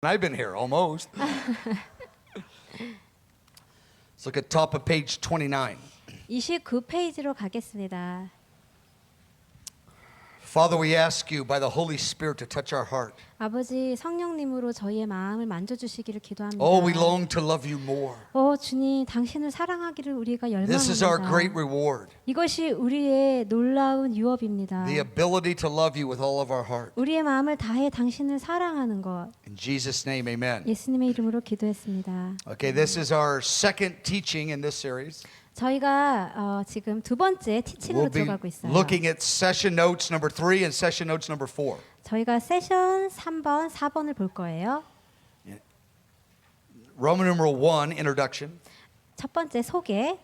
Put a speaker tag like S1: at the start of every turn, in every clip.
S1: I've been here almost. Let's look at top of page 29.
S2: 29페이지로 가겠습니다.
S1: Father, we ask you by the Holy Spirit to touch our heart.
S2: 아버지 성령님으로 저희의 마음을 만져주시기를 기도합니다.
S1: Oh, we long to love you more.
S2: 주님, 당신을 사랑하기를 우리가
S1: This is our great
S2: 열망합니다.
S1: reward.
S2: 이것이 우리의 놀라운 유업입니다.
S1: The ability to love you with all of our heart.
S2: 우리의 마음을 다해 당신을 사랑하는 것.
S1: In Jesus' name, amen.
S2: 예수님의 이름으로 기도했습니다.
S1: Okay, this is our second teaching in this series.
S2: 저희가 지금 두 번째 티칭으로
S1: We'll be
S2: 들어가고 있어요.
S1: looking at session notes number 3 and session notes number 4.
S2: 저희가 세션 3번, 4번을 볼 거예요.
S1: Roman numeral 1, introduction.
S2: 첫 번째 소개.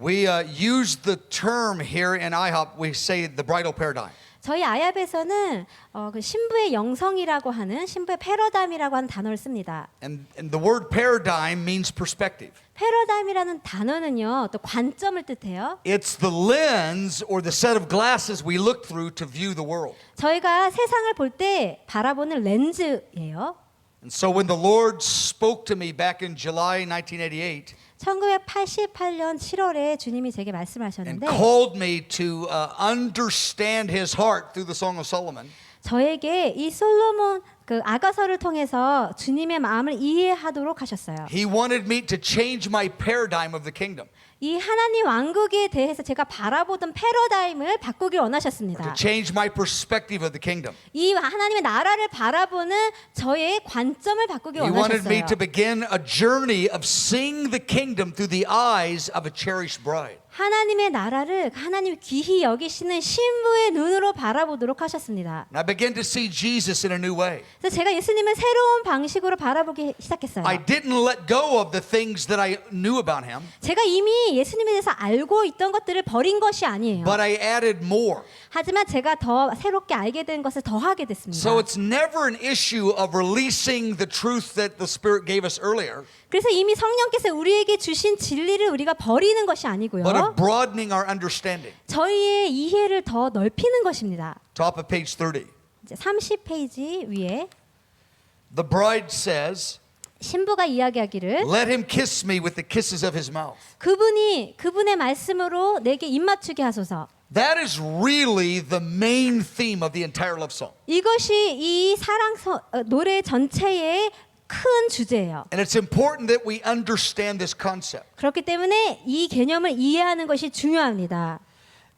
S1: We use the term here in IHOP, we say the bridal paradigm.
S2: 저희 아야베에서는 그 신부의 영성이라고 하는 신부의 패러다임이라고 하는 단어를 씁니다.
S1: And the word paradigm means perspective.
S2: 패러다임이라는 단어는요, 또 관점을 뜻해요.
S1: It's the lens or the set of glasses we look through to view the world.
S2: 저희가 세상을 볼 때 바라보는 렌즈예요.
S1: And so when the Lord spoke to me back in July 1988
S2: 1988년 7월에 주님이 제게
S1: and
S2: 말씀하셨는데
S1: called me to understand his heart through the Song of Solomon,
S2: 저에게 이 솔로몬 그 아가서를 통해서 주님의 마음을 이해하도록 하셨어요.
S1: he wanted me to change my paradigm of the kingdom.
S2: 이 하나님 왕국에 대해서 제가 바라보던 패러다임을 바꾸길
S1: To
S2: 원하셨습니다.
S1: change my perspective of the kingdom.
S2: 이 하나님의 나라를 바라보는 저의 관점을 바꾸길
S1: He wanted me
S2: 원하셨어요.
S1: to begin a journey of seeing the kingdom through the eyes of a cherished bride.
S2: 하나님의 나라를 하나님 귀히 여기시는 신부의 눈으로 바라보도록 하셨습니다.
S1: And I began to see Jesus in a new way.
S2: 그래서 제가 예수님을 새로운 방식으로 바라보기 시작했어요.
S1: I didn't let go of the things that I knew about him,
S2: 제가 이미 예수님에 대해서 알고 있던 것들을 버린 것이 아니에요.
S1: but I added more.
S2: 하지만 제가 더 새롭게 알게 된 것을 더하게 됐습니다.
S1: So it's never an issue of releasing the truth that the Spirit gave us earlier,
S2: 그래서 이미 성령께서 우리에게 주신 진리를 우리가 버리는 것이 아니고요.
S1: but of broadening our understanding.
S2: 저희의 이해를 더 넓히는 것입니다.
S1: Top of page 30.
S2: 이제 30페이지 위에
S1: The bride says,
S2: 신부가 이야기하기를
S1: "Let him kiss me with the kisses of his mouth."
S2: 그분의 말씀으로 내게 입맞추게 하소서.
S1: That is really the main theme of the entire love song.
S2: 이것이 이 노래 전체의 큰 주제예요.
S1: And it's important that we understand this concept
S2: 그렇기 때문에 이 개념을 이해하는 것이 중요합니다.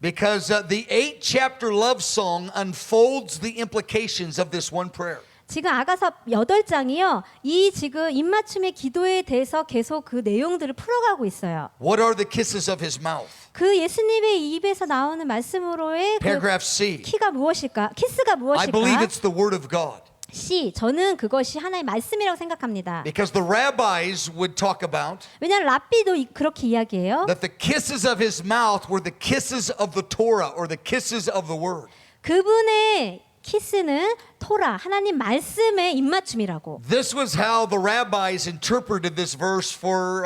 S1: because the 8-chapter love song unfolds the implications of this one prayer.
S2: 지금 아가서 8장이요. 이 지금 입맞춤의 기도에 대해서 계속 그 내용들을 풀어가고 있어요.
S1: What are the kisses of his mouth?
S2: 그 예수님의 입에서 나오는 말씀으로의 그
S1: Paragraph C.
S2: 키가 무엇일까? 키스가
S1: I believe
S2: 무엇일까?
S1: it's the word of God.
S2: C. 저는 그것이 하나의 말씀이라고 생각합니다.
S1: Because the rabbis would talk about
S2: 왜냐하면 랍비도 그렇게 이야기해요.
S1: that the kisses of his mouth were the kisses of the Torah or the kisses of the word.
S2: 그분의 키스는 토라, 하나님 말씀의 입맞춤이라고.
S1: This was how the rabbis interpreted this verse for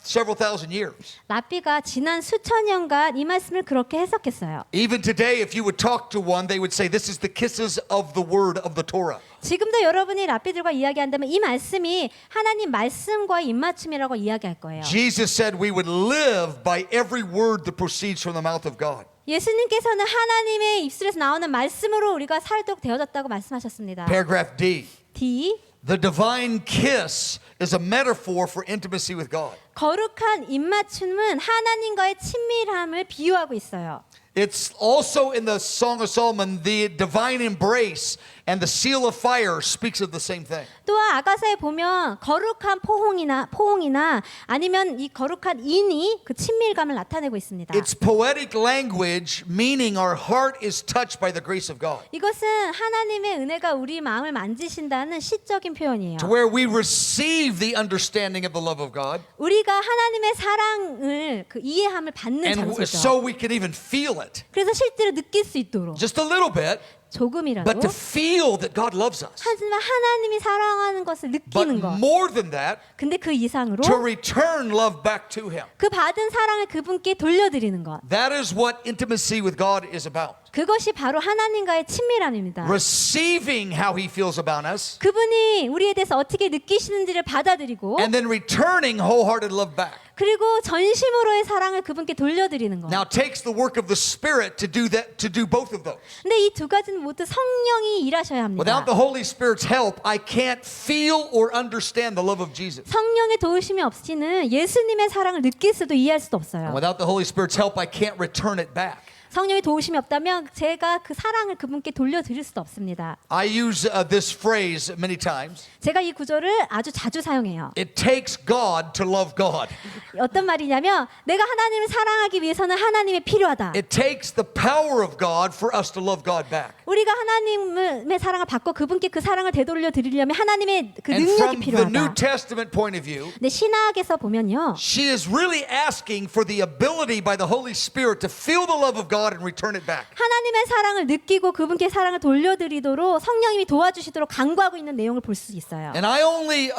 S1: several thousand years.
S2: 랍비가 지난 수천 년간 이 말씀을 그렇게 해석했어요.
S1: Even today, if you would talk to one, they would say, this is the kisses of the word of the Torah.
S2: 지금도 여러분이 랍비들과 이야기한다면 이 말씀이 하나님 말씀과의 입맞춤이라고 이야기할 거예요.
S1: Jesus said we would live by every word that proceeds from the mouth of God.
S2: 예수님께서는 하나님의 입술에서 나오는 말씀으로 우리가 살도록 되어졌다고 말씀하셨습니다.
S1: Paragraph D.
S2: D.
S1: The divine kiss is a metaphor for intimacy with God.
S2: 거룩한 입맞춤은 하나님과의 친밀함을 비유하고 있어요.
S1: It's also in the Song of Solomon, the divine embrace and the seal of fire speaks of the same thing.
S2: 또한 아가서에 보면 거룩한 포옹이나 아니면 이 거룩한 인이 그 친밀감을 나타내고 있습니다.
S1: It's poetic language, meaning our heart is touched by the grace of God.
S2: 이것은 하나님의 은혜가 우리 마음을 만지신다는 시적인 표현이에요.
S1: To where we receive the understanding of the love of God,
S2: 우리가 하나님의 사랑을 그 이해함을 받는
S1: and
S2: 장소죠.
S1: so we can even feel it.
S2: 그래서 실제로 느낄 수 있도록
S1: Just a little bit,
S2: 조금이라도
S1: but to feel that God loves us.
S2: 하지만 하나님이 사랑하는 것을
S1: But
S2: 느끼는 것.
S1: more than that,
S2: 근데 그 이상으로
S1: to return love back to Him.
S2: 그 받은 사랑을 그분께 돌려드리는 것.
S1: That is what intimacy with God is about.
S2: 그것이 바로 하나님과의 친밀함입니다.
S1: Receiving how He feels about us,
S2: 그분이 우리에 대해서 어떻게 느끼시는지를 받아들이고
S1: and then returning wholehearted love back.
S2: 그리고 전심으로의 사랑을 그분께 돌려드리는 것.
S1: Now it takes the work of the Spirit to do that, to do both of those.
S2: 근데 이 두 가지는 모두 성령이 일하셔야 합니다.
S1: Without the Holy Spirit's help, I can't feel or understand the love of Jesus.
S2: 성령의 도우심이 없이는 예수님의 사랑을 느낄 수도 이해할 수도 없어요.
S1: Without the Holy Spirit's help, I can't return it back.
S2: 성령의 도우심이 없다면 제가 그 사랑을 그분께 돌려드릴 수도 없습니다.
S1: I use this phrase many times.
S2: 제가 이 구절을 아주 자주 사용해요.
S1: It takes God to love God.
S2: 어떤 말이냐면 내가 하나님을 사랑하기 위해서는 하나님이 필요하다.
S1: It takes the power of God for us to love God back.
S2: 우리가 하나님의 사랑을 받고 그분께 그 사랑을 되돌려 드리려면 하나님의 그
S1: And
S2: 능력이
S1: from the New
S2: 필요하다.
S1: Testament point of view,
S2: 근데 신학에서 보면요.
S1: she is really asking for the ability by the Holy Spirit to feel the love of God and return it back.
S2: 하나님의 사랑을 느끼고 그분께 사랑을 돌려드리도록 성령님이 도와주시도록 간구하고 있는 내용을 볼 수 있어요.
S1: And I only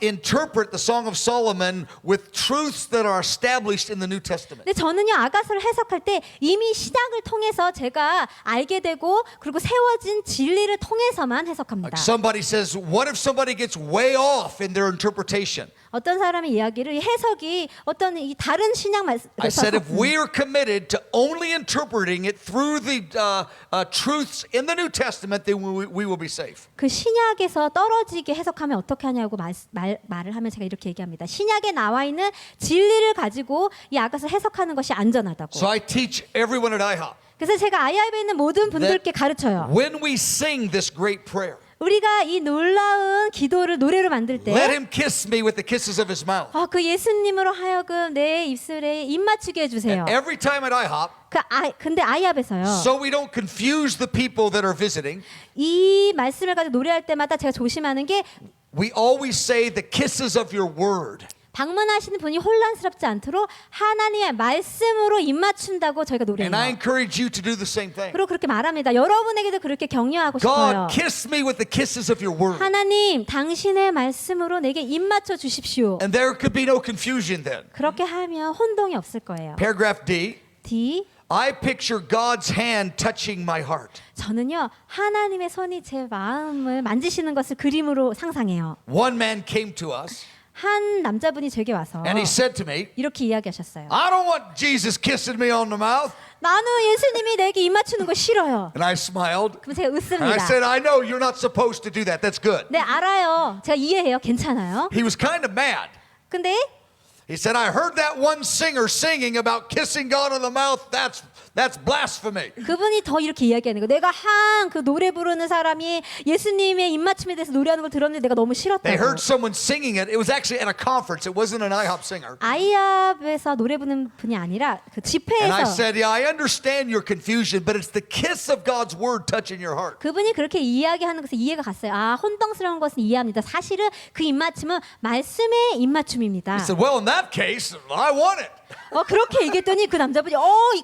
S1: interpret the Song of Solomon with truths that are established in the New Testament.
S2: 근데 저는요 아가서를 해석할 때 이미 신학을 통해서 제가 알게 되고 그리고 세워진 진리를 통해서만 해석합니다.
S1: Like somebody says, what if somebody gets way off in their interpretation?
S2: 어떤 사람의 이야기를 이 해석이 어떤 이 다른 신약
S1: I said if we are committed to only interpreting it through the truths in the New Testament, then we will be safe.
S2: 그 신약에서 떨어지게 해석하면 어떻게 하냐고 말을 하면 제가 이렇게 얘기합니다. 신약에 나와 있는 진리를 가지고 이 아가서 해석하는 것이 안전하다고.
S1: So I teach everyone at IHOP
S2: 그래서 제가 아이합에 있는 모든 분들께 가르쳐요.
S1: when we sing this great prayer,
S2: 우리가 이 놀라운 기도를 노래로 만들 때
S1: let Him kiss me with the kisses of His mouth.
S2: 그 예수님으로 하여금 내 입술에 입 맞추게 해주세요.
S1: Every time at IHOP,
S2: 근데 아이합에서요.
S1: so we don't confuse the people that are visiting,
S2: 이 말씀을 가지고 노래할 때마다 제가 조심하는 게
S1: we always say the kisses of your word.
S2: 방문하시는 분이 혼란스럽지 않도록 하나님의 말씀으로 입 맞춘다고 저희가 노래해요.
S1: And I encourage you to do the same thing.
S2: 그리고 그렇게 말합니다. 여러분에게도 그렇게 격려하고 싶어요.
S1: God, kiss me with the kisses of your word.
S2: 하나님, 당신의 말씀으로 내게 입 맞춰 주십시오.
S1: And there could be no confusion then.
S2: 그렇게 하면 혼동이 없을 거예요.
S1: Paragraph D.
S2: D.
S1: I picture God's hand touching my heart.
S2: 저는요 하나님의 손이 제 마음을 만지시는 것을 그림으로 상상해요.
S1: One man came to us
S2: 한 남자분이 제게 와서
S1: and he said to me,
S2: 이렇게 이야기하셨어요.
S1: I don't want Jesus kissing me on the mouth.
S2: 나는 예수님이 내게 입 맞추는 거 싫어요.
S1: And I smiled.
S2: 그럼 제가
S1: And I
S2: 웃습니다.
S1: said, I know you're not supposed to do that. That's good.
S2: 네 알아요. 제가 이해해요. 괜찮아요.
S1: He was kind of mad.
S2: 근데
S1: He said, I heard that one singer singing about kissing God on the mouth. That's blasphemy.
S2: 그분이 더 이렇게 이야기하는 거. 내가 한 그 노래 부르는 사람이 예수님의 입맞춤에 대해서 노래하는 걸 들었는데 내가 너무
S1: They
S2: 싫었다고.
S1: heard someone singing it. It was actually at a conference. It wasn't an IHOP singer.
S2: 아이합에서 노래 부르는 분이 아니라 그
S1: And I
S2: 집회에서
S1: said, yeah, I understand your confusion, but it's the kiss of God's word touching your heart.
S2: 그분이 그렇게 이야기하는 것에 이해가 갔어요. 혼동스러운 것은 이해합니다. 사실은 그 입맞춤은 말씀의 입맞춤입니다.
S1: He said, well, in that case, I want it.
S2: 그렇게 얘기했더니 그 남자분이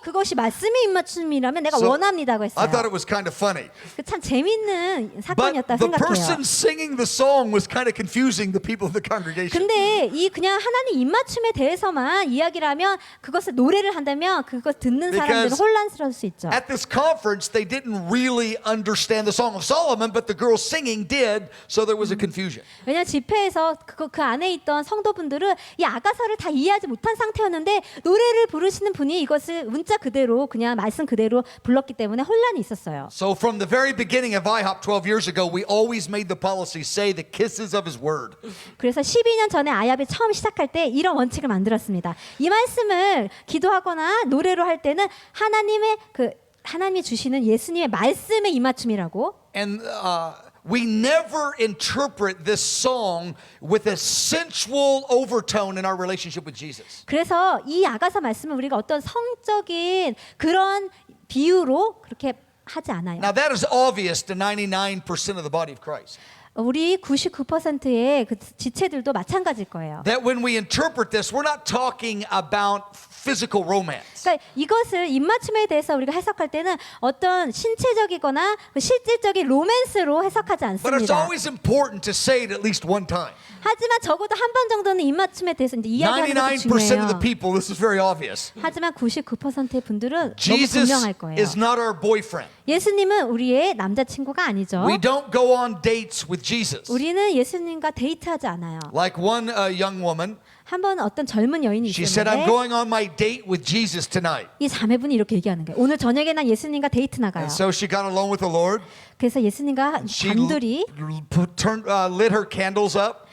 S2: 그것이 말씀의 입맞춤이라면 내가
S1: So,
S2: 원합니다고
S1: I thought
S2: 했어요.
S1: it was kind of funny.
S2: 참 재밌는
S1: But
S2: 사건이었다
S1: the
S2: 생각해요.
S1: person singing the song was kind of confusing the people of the congregation.
S2: 근데 이 그냥 하나님 입맞춤에 대해서만 이야기를 하면 그것을 노래를 한다면 그것 듣는 사람들은
S1: Because
S2: 혼란스러울 수 있죠.
S1: At this conference, they didn't really understand the Song of Solomon, but the girl singing did, so there was a confusion.
S2: 왜냐하면 집회에서 그 안에 있던 성도분들은 이 아가서를 다 이해하지 못한 상태였는데 노래를 부르시는 분이 이것을 문자 그대로 그냥 말씀 그대로 불렀기 때문에 혼란이 있었어요.
S1: So from the very beginning of IHOP 12 years ago, we always made the policy say the kisses of His word.
S2: 그래서 12년 전에 아이합이 처음 시작할 때 이런 원칙을 만들었습니다. 이 말씀을 기도하거나 노래로 할 때는 하나님이 주시는 예수님의 말씀의 입맞춤이라고.
S1: And we never interpret this song with a sensual overtone in our relationship with Jesus.
S2: 그래서 이 아가서 말씀을 우리가 어떤 성적인 그런 비유로 그렇게 하지 않아요.
S1: Now that is obvious to 99% of the body of Christ.
S2: 우리 99%의 그 지체들도 마찬가지일 거예요.
S1: That when we interpret this, we're not talking about physical romance.
S2: 그러니까 이것을 입맞춤에 대해서 우리가 해석할 때는 어떤 신체적이거나 실질적인 로맨스로 해석하지
S1: But it's
S2: 않습니다.
S1: always important to say it at least one time.
S2: 하지만 적어도 한 번 정도는 입맞춤에 대해서 이제 이야기하는 것도
S1: 99% of the
S2: 중요해요.
S1: people, this is very obvious.
S2: 하지만 99%의 분들은 너무
S1: Jesus
S2: 분명할 거예요.
S1: is not our boyfriend.
S2: 예수님은 우리의 남자친구가 아니죠.
S1: We don't go on dates with Jesus.
S2: 우리는 예수님과 데이트하지 않아요.
S1: Like one young woman,
S2: 한번 어떤 젊은 여인이
S1: she said, I'm
S2: 있었는데
S1: going on my date with Jesus tonight.
S2: 이 자매분이 이렇게 얘기하는 거예요. 오늘 저녁에 난 예수님과 데이트 나가요.
S1: And so she got alone with the Lord.
S2: 그래서 예수님과
S1: She
S2: 단둘이
S1: lit her candles up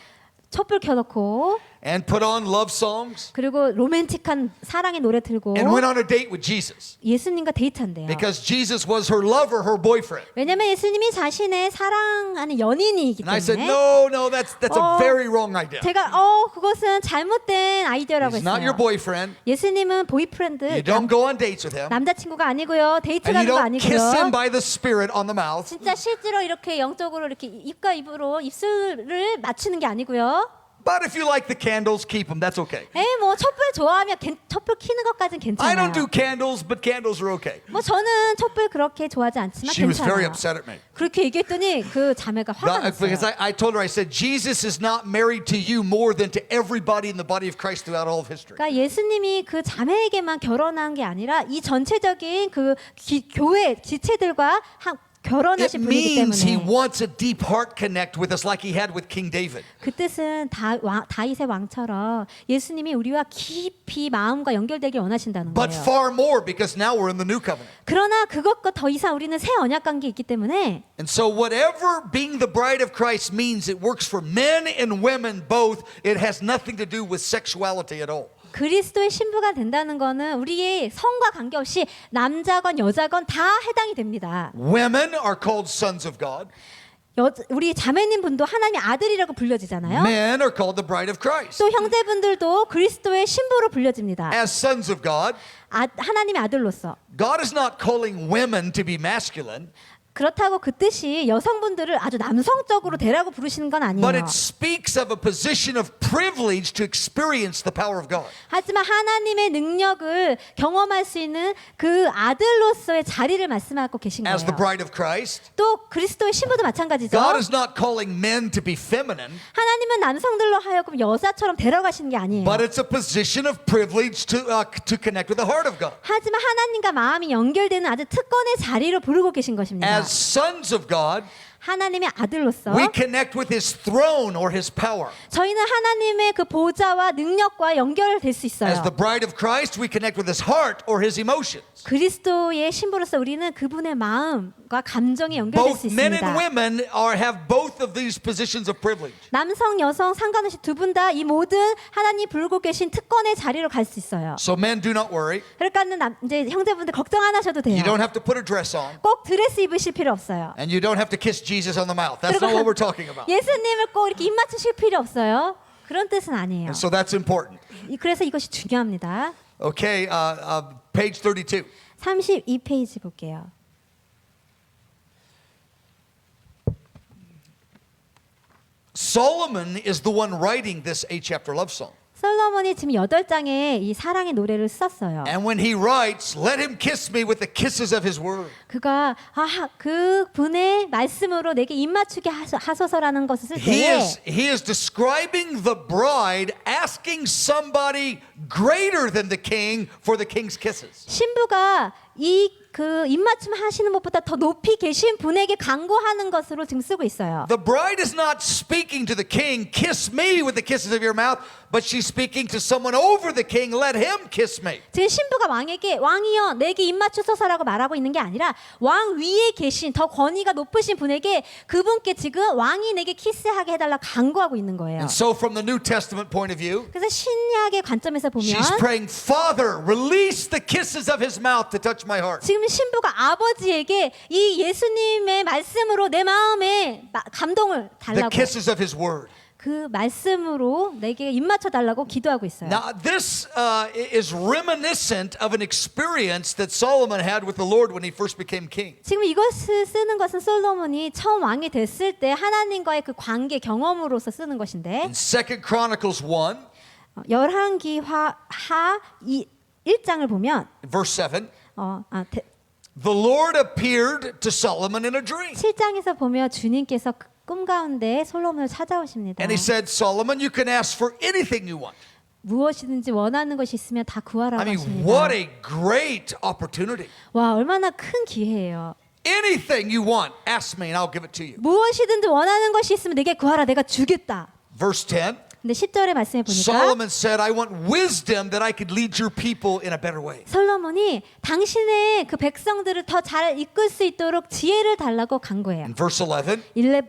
S2: 촛불 켜놓고
S1: and put on love songs
S2: 그리고 로맨틱한 사랑의 노래 틀고
S1: and went on a date with Jesus.
S2: 예수님과 데이트한대요.
S1: Because Jesus was her lover, her boyfriend.
S2: 왜냐면 예수님이 자신의 사랑하는 연인이기
S1: And I said,
S2: 때문에
S1: no, that's a very wrong idea.
S2: 제가 그것은 잘못된 아이디어라고
S1: He's not your
S2: 했어요.
S1: boyfriend.
S2: 예수님은 보이프렌드
S1: You don't go on dates with him.
S2: 남자친구가 아니고요. 데이트
S1: And you
S2: 가는 거
S1: don't kiss him
S2: 아니고요.
S1: by the Spirit on the mouth.
S2: 진짜 실제로 이렇게 영적으로 이렇게 입과 입으로 입술을 맞추는 게 아니고요.
S1: But if you like the candles, keep them. That's okay.
S2: 뭐 촛불 좋아하면 촛불 켜는 것까지는
S1: I
S2: 괜찮아요.
S1: don't do candles, but candles are okay.
S2: 뭐 저는 촛불 그렇게 좋아하지 않지만
S1: She was very
S2: 괜찮아요.
S1: upset at me.
S2: 그렇게 얘기했더니 그 자매가 화가
S1: Because
S2: 났어요.
S1: I told her, I said, Jesus is not married to you more than to everybody in the body of Christ throughout all of history.
S2: 그러니까 예수님이 그 자매에게만 결혼한 게 아니라 이 전체적인 그 교회 지체들과
S1: It
S2: 결혼하신 분이기
S1: means he
S2: 때문에
S1: wants a deep heart connect with us like he had with King David.
S2: 그 뜻은 다윗의 왕처럼 예수님이 우리와 깊이 마음과 연결되길 원하신다는
S1: But
S2: 거예요.
S1: far more because now we're in the new covenant.
S2: 그러나 그것과 더 이상 우리는 새 언약 관계에 있기 때문에
S1: And so whatever being the bride of Christ means, it works for men and women both. It has nothing to do with sexuality at all.
S2: 그리스도의 신부가 된다는 거는 우리의 성과 관계없이 남자건 여자건 다 해당이 됩니다.
S1: Women are called sons of God.
S2: 우리 자매님 분도 하나님의 아들이라고 불려지잖아요.
S1: Men are called the bride of Christ.
S2: 또 형제분들도 그리스도의 신부로 불려집니다.
S1: As sons of God,
S2: 하나님의 아들로서.
S1: God is not calling women to be masculine,
S2: 그렇다고 그 뜻이 여성분들을 아주 남성적으로 되라고 부르시는 건
S1: but
S2: 아니에요.
S1: it speaks of a position of privilege to experience the power of God.
S2: 하지만 하나님의 능력을 경험할 수 있는 그 아들로서의 자리를 말씀하고 계신
S1: As the
S2: 거예요.
S1: bride of Christ,
S2: 또 그리스도의 신부도 마찬가지죠.
S1: God is not calling men to be feminine,
S2: 하나님은 남성들로 하여금 여자처럼 데려가시는 게 아니에요.
S1: but it's a position of privilege to connect with the heart of God.
S2: 하지만 하나님과 마음이 연결되는 아주 특권의 자리로 부르고 계신 것입니다.
S1: As sons of God,
S2: 하나님의 아들로서
S1: we connect with His throne or His power.
S2: 저희는 하나님의 그 보좌와 능력과 연결될 수 있어요.
S1: As the bride of Christ, we connect with His heart or His emotions.
S2: 그리스도의 신부로서 우리는 그분의 마음과 감정이 연결될 수
S1: Both men
S2: 있습니다.
S1: and women have both of these positions of privilege.
S2: 남성, 여성 상관없이 두 분 다 이 모든 하나님 부르고 계신 특권의 자리로 갈 수 있어요.
S1: So men, do not worry.
S2: 그러니까는 이제 형제분들 걱정 안 하셔도 돼요.
S1: You don't have to put a dress on,
S2: 꼭 드레스 입으실 필요 없어요.
S1: and you don't have to kiss Jesus on the mouth. That's not what we're talking about.
S2: 예수님을 꼭 이렇게 입 맞추실 필요 없어요. 그런 뜻은 아니에요.
S1: And so that's important.
S2: 그래서 이것이 중요합니다.
S1: Okay, page 32.
S2: 32페이지 볼게요.
S1: Solomon is the one writing this 8-chapter love song.
S2: 솔로몬이 지금 8장에 이 사랑의 노래를 썼어요.
S1: And when he writes, let him kiss me with the kisses of his word.
S2: 그가 그 분의 말씀으로 내게 입 맞추게 하소서라는 것을 쓸 때에
S1: He is describing the bride asking somebody greater than the king for the king's kisses.
S2: 신부가 그 입맞춤 하시는 것보다 더 높이 계신 분에게 간구하는 것으로 지금 쓰고 있어요.
S1: The bride is not speaking to the king, kiss me with the kisses of your mouth, but she's speaking to someone over the king, let him kiss me.
S2: 지금 신부가 왕에게 왕이여 내게 입 맞추소서라고 말하고 있는 게 아니라 왕 위에 계신 더 권위가 높으신 분에게 그분께 지금 왕이 내게 키스하게 해달라 간구하고 있는 거예요.
S1: And so from the New Testament point of view,
S2: 그래서 신약의 관점에서 보면
S1: she's praying, Father, release the kisses of his mouth to touch my heart.
S2: 지금 신부가 아버지에게 이 예수님의 말씀으로 내 마음에 감동을
S1: The
S2: 달라고
S1: kisses of his word.
S2: 그 말씀으로 내게 입맞춰 달라고 기도하고 있어요.
S1: Now, this is reminiscent of an experience that Solomon had with the Lord when he first became king.
S2: 지금 이것을 쓰는 것은 솔로몬이 처음 왕이 됐을 때 하나님과의 그 관계 경험으로서 쓰는 것인데
S1: In 2 Chronicles 1,
S2: 열왕기하 1장을 보면
S1: verse 7, the Lord appeared to Solomon in a dream.
S2: 7장에서 보면 주님께서 꿈 가운데 솔로몬을 찾아오십니다.
S1: And he said, Solomon, you can ask for anything you want.
S2: 무엇이든지 원하는 것이 있으면 다 구하라고
S1: I mean,
S2: 하십니다.
S1: what a great opportunity.
S2: 와, 얼마나 큰 기회예요.
S1: Anything you want, ask me and I'll give it to you.
S2: 무엇이든지 원하는 것이 있으면 내게 구하라, 내가 주겠다.
S1: Verse 10,
S2: 근데 10절의 말씀에 보니까
S1: Solomon said, I want wisdom that I could lead your people in a better way.
S2: 솔로몬이 당신의 그 백성들을 더 잘 이끌 수 있도록 지혜를 달라고 간구해요.
S1: In verse 11,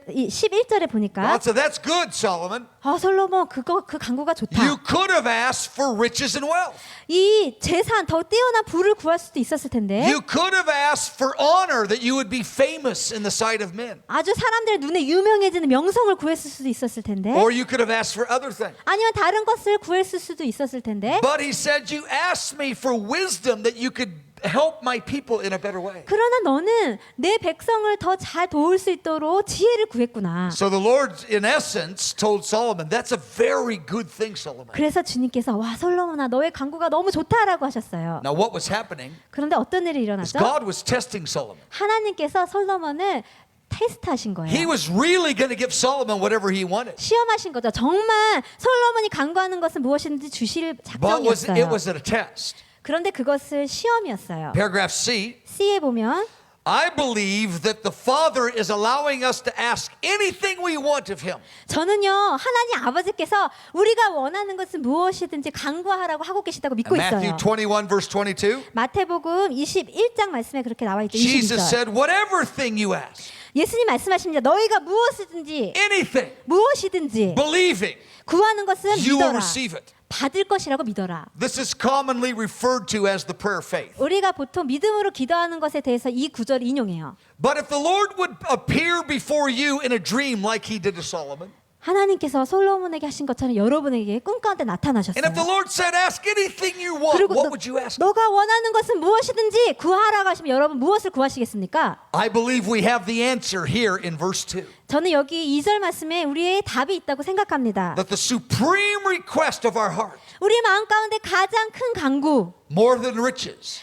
S2: 11절에 보니까
S1: God said, that's good, Solomon.
S2: 솔로몬 그 간구가 좋다.
S1: You could have asked for riches and wealth.
S2: 이 재산 더 뛰어난 부를 구할 수도 있었을 텐데
S1: You could have asked for honor that you would be famous in the sight of men.
S2: 아주 사람들 눈에 유명해지는 명성을 구했을 수도 있었을 텐데
S1: Or you could have asked for other things.
S2: 아니면 다른 것을 구했을 수도 있었을 텐데
S1: But he said, you asked me for wisdom that you could help my people in a better way.
S2: 그러나 너는 내 백성을 더 잘 도울 수 있도록 지혜를 구했구나.
S1: So the Lord, in essence, told Solomon, that's a very good thing, Solomon.
S2: 그래서 주님께서 와 솔로몬아 너의 간구가 너무 좋다라고 하셨어요.
S1: Now, what was happening
S2: 그런데 어떤 일이
S1: is
S2: 일어났죠?
S1: God was testing Solomon.
S2: 하나님께서 솔로몬을 테스트하신 거예요.
S1: He was really going to give Solomon whatever he wanted.
S2: 시험하신 거죠. 정말 솔로몬이 간구하는 것은 무엇이든지 주실
S1: But it
S2: 작정이었어요.
S1: was a test.
S2: 그런데 그것을 시험이었어요.
S1: Paragraph C,
S2: C에 보면
S1: I believe that the Father is allowing us to ask anything we want of Him.
S2: 저는요 하나님 아버지께서 우리가 원하는 것은 무엇이든지 간구하라고 하고 계시다고 믿고
S1: Matthew
S2: 있어요.
S1: 21, verse 22,
S2: 마태복음 21장 말씀에 그렇게 나와 있죠.
S1: Jesus
S2: 22절.
S1: said, whatever thing you ask,
S2: 예수님 말씀하십니다. 너희가 무엇이든지
S1: anything,
S2: 무엇이든지
S1: believing,
S2: 구하는 것은
S1: you will
S2: 믿어라.
S1: receive it.
S2: 받을 것이라고 믿어라.
S1: This is commonly referred to as the prayer of faith.
S2: 우리가 보통 믿음으로 기도하는 것에 대해서 이 구절을 인용해요.
S1: But if the Lord would appear before you in a dream like He did to Solomon,
S2: 하나님께서 솔로몬에게 하신 것처럼 여러분에게 꿈 가운데
S1: and
S2: 나타나셨어요.
S1: if the Lord said, ask anything you want,
S2: 그리고
S1: what would you ask?
S2: 너가 원하는 것은 무엇이든지 구하라고 하시면 여러분 무엇을 구하시겠습니까?
S1: I believe we have the answer here in verse 2.
S2: 저는 여기 2절 말씀에 우리의 답이 있다고 생각합니다.
S1: That the supreme request of our heart,
S2: 우리 마음 가운데 가장 큰 간구,
S1: more than riches,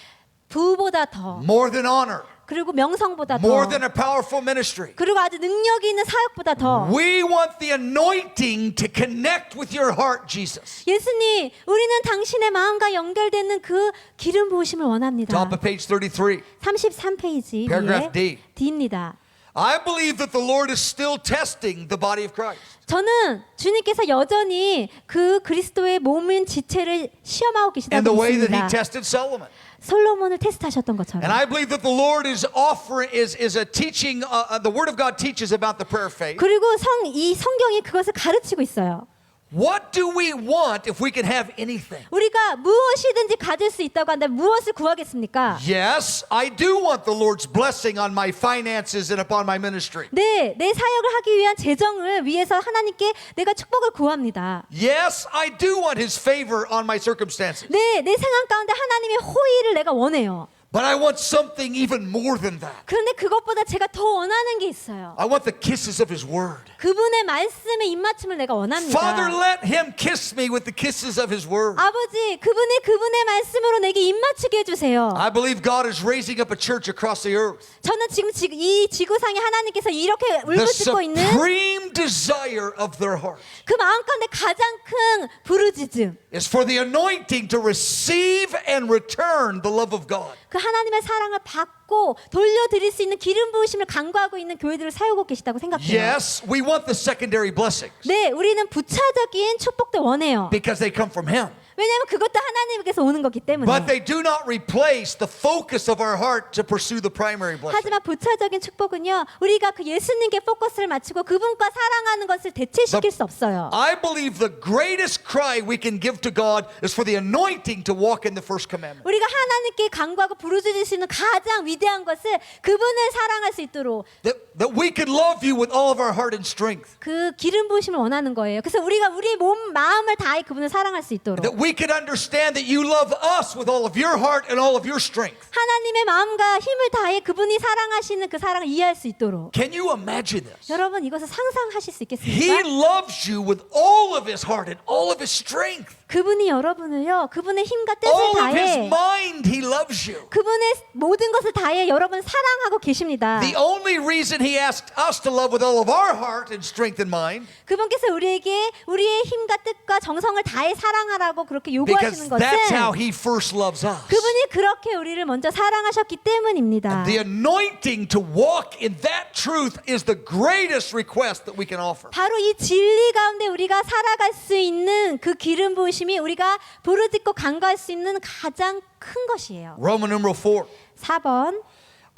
S2: 부보다 더,
S1: more than honor,
S2: 그리고 명성보다
S1: more
S2: 더,
S1: than a powerful ministry.
S2: 그리고 아주 능력이 있는 사역보다 더.
S1: We want the anointing to connect with your heart, Jesus.
S2: 예수님, 우리는 당신의 마음과 연결되는 그 기름 부으심을 원합니다.
S1: Top of page 33.
S2: 33페이지
S1: Paragraph
S2: 위에
S1: D.
S2: D입니다.
S1: I believe that the Lord is still testing the body of Christ.
S2: 저는 주님께서 여전히 그 그리스도의 몸인 지체를 시험하고
S1: And
S2: 계시다고
S1: the way that He
S2: 믿습니다.
S1: tested Solomon.
S2: 솔로몬을 테스트하셨던
S1: And
S2: 것처럼.
S1: I believe that the Lord is offering, is a teaching, the Word of God teaches about the prayer of faith.
S2: 그리고 이 성경이 그것을 가르치고 있어요.
S1: What do we want if we can have anything?
S2: 우리가 무엇이든지 가질 수 있다고 한다면 무엇을 구하겠습니까?
S1: Yes, I do want the Lord's blessing on my finances and upon my ministry.
S2: 네, 내 사역을 하기 위한 재정을 위해서 하나님께 내가 축복을 구합니다.
S1: Yes, I do want His favor on my circumstances.
S2: 네, 내 상황 가운데 하나님의 호의를 내가 원해요.
S1: But I want something even more than that.
S2: 그런데 그것보다 제가 더 원하는 게 있어요.
S1: I want the kisses of His Word.
S2: 그분의 말씀의 입맞춤을 내가 원합니다.
S1: Father, let Him kiss me with the kisses of His Word.
S2: 아버지, 그분의 말씀으로 내게 입맞추게 해주세요.
S1: I believe God is raising up a church across the earth.
S2: 저는 지금 이 지구상에 하나님께서 이렇게
S1: The
S2: 울부짖고 있는
S1: supreme desire of their heart
S2: 그 마음 가운데 가장 큰 부르짖음,
S1: is for the anointing to receive and return the love of God.
S2: 그 하나님의 사랑을 받고 돌려드릴 수 있는 기름 부으심을 간구하고 있는 교회들을 세우고 계시다고 생각해요.
S1: Yes, we want the secondary blessings
S2: 네, 우리는 부차적인 축복도 원해요.
S1: because they come from Him.
S2: 왜냐하면 그것도 하나님께서 오는 거기 때문에.
S1: But they do not replace the focus of our heart to pursue the primary blessing.
S2: 하지만 부차적인 축복은요, 우리가 그 예수님께 포커스를 맞추고 그분과 사랑하는 것을 대체시킬 수 없어요.
S1: I believe the greatest cry we can give to God is for the anointing to walk in the first commandment.
S2: 우리가 하나님께 간구하고 부르짖을 수 있는 가장 위대한 것은 그분을 사랑할 수 있도록
S1: That we can love you with all of our heart and strength.
S2: 그 기름 부으심을 원하는 거예요. 그래서 우리가 우리의 몸, 마음을 다해 그분을 사랑할 수 있도록.
S1: That we can understand that you love us with all of your heart and all of your strength.
S2: 하나님의 마음과 힘을 다해 그분이 사랑하시는 그 사랑을 이해할 수 있도록.
S1: Can you imagine this?
S2: 여러분 이것을 상상하실 수
S1: He
S2: 있겠습니까?
S1: loves you with all of his heart and all of his strength.
S2: 그분이 여러분을요, 그분의 힘과 뜻을
S1: All of his
S2: 다해
S1: mind, he loves you.
S2: 그분의 모든 것을 다해 여러분 사랑하고 계십니다.
S1: The only reason he asked us to love with all of our heart and strength and mind,
S2: 그분께서 우리에게 우리의 힘과 뜻과 정성을 다해 사랑하라고 그렇게
S1: because
S2: 요구하시는
S1: that's how
S2: 것은
S1: he first loves us.
S2: 그분이 그렇게 우리를 먼저 사랑하셨기 때문입니다.
S1: The anointing to walk in that truth is the greatest request that we can offer.
S2: 바로 이 진리 가운데 우리가 살아갈 수 있는 그 기름 부으심이 우리가 부르짖고 간구할 수 있는 가장 큰 것이에요.
S1: Roman numeral 4.
S2: 4번.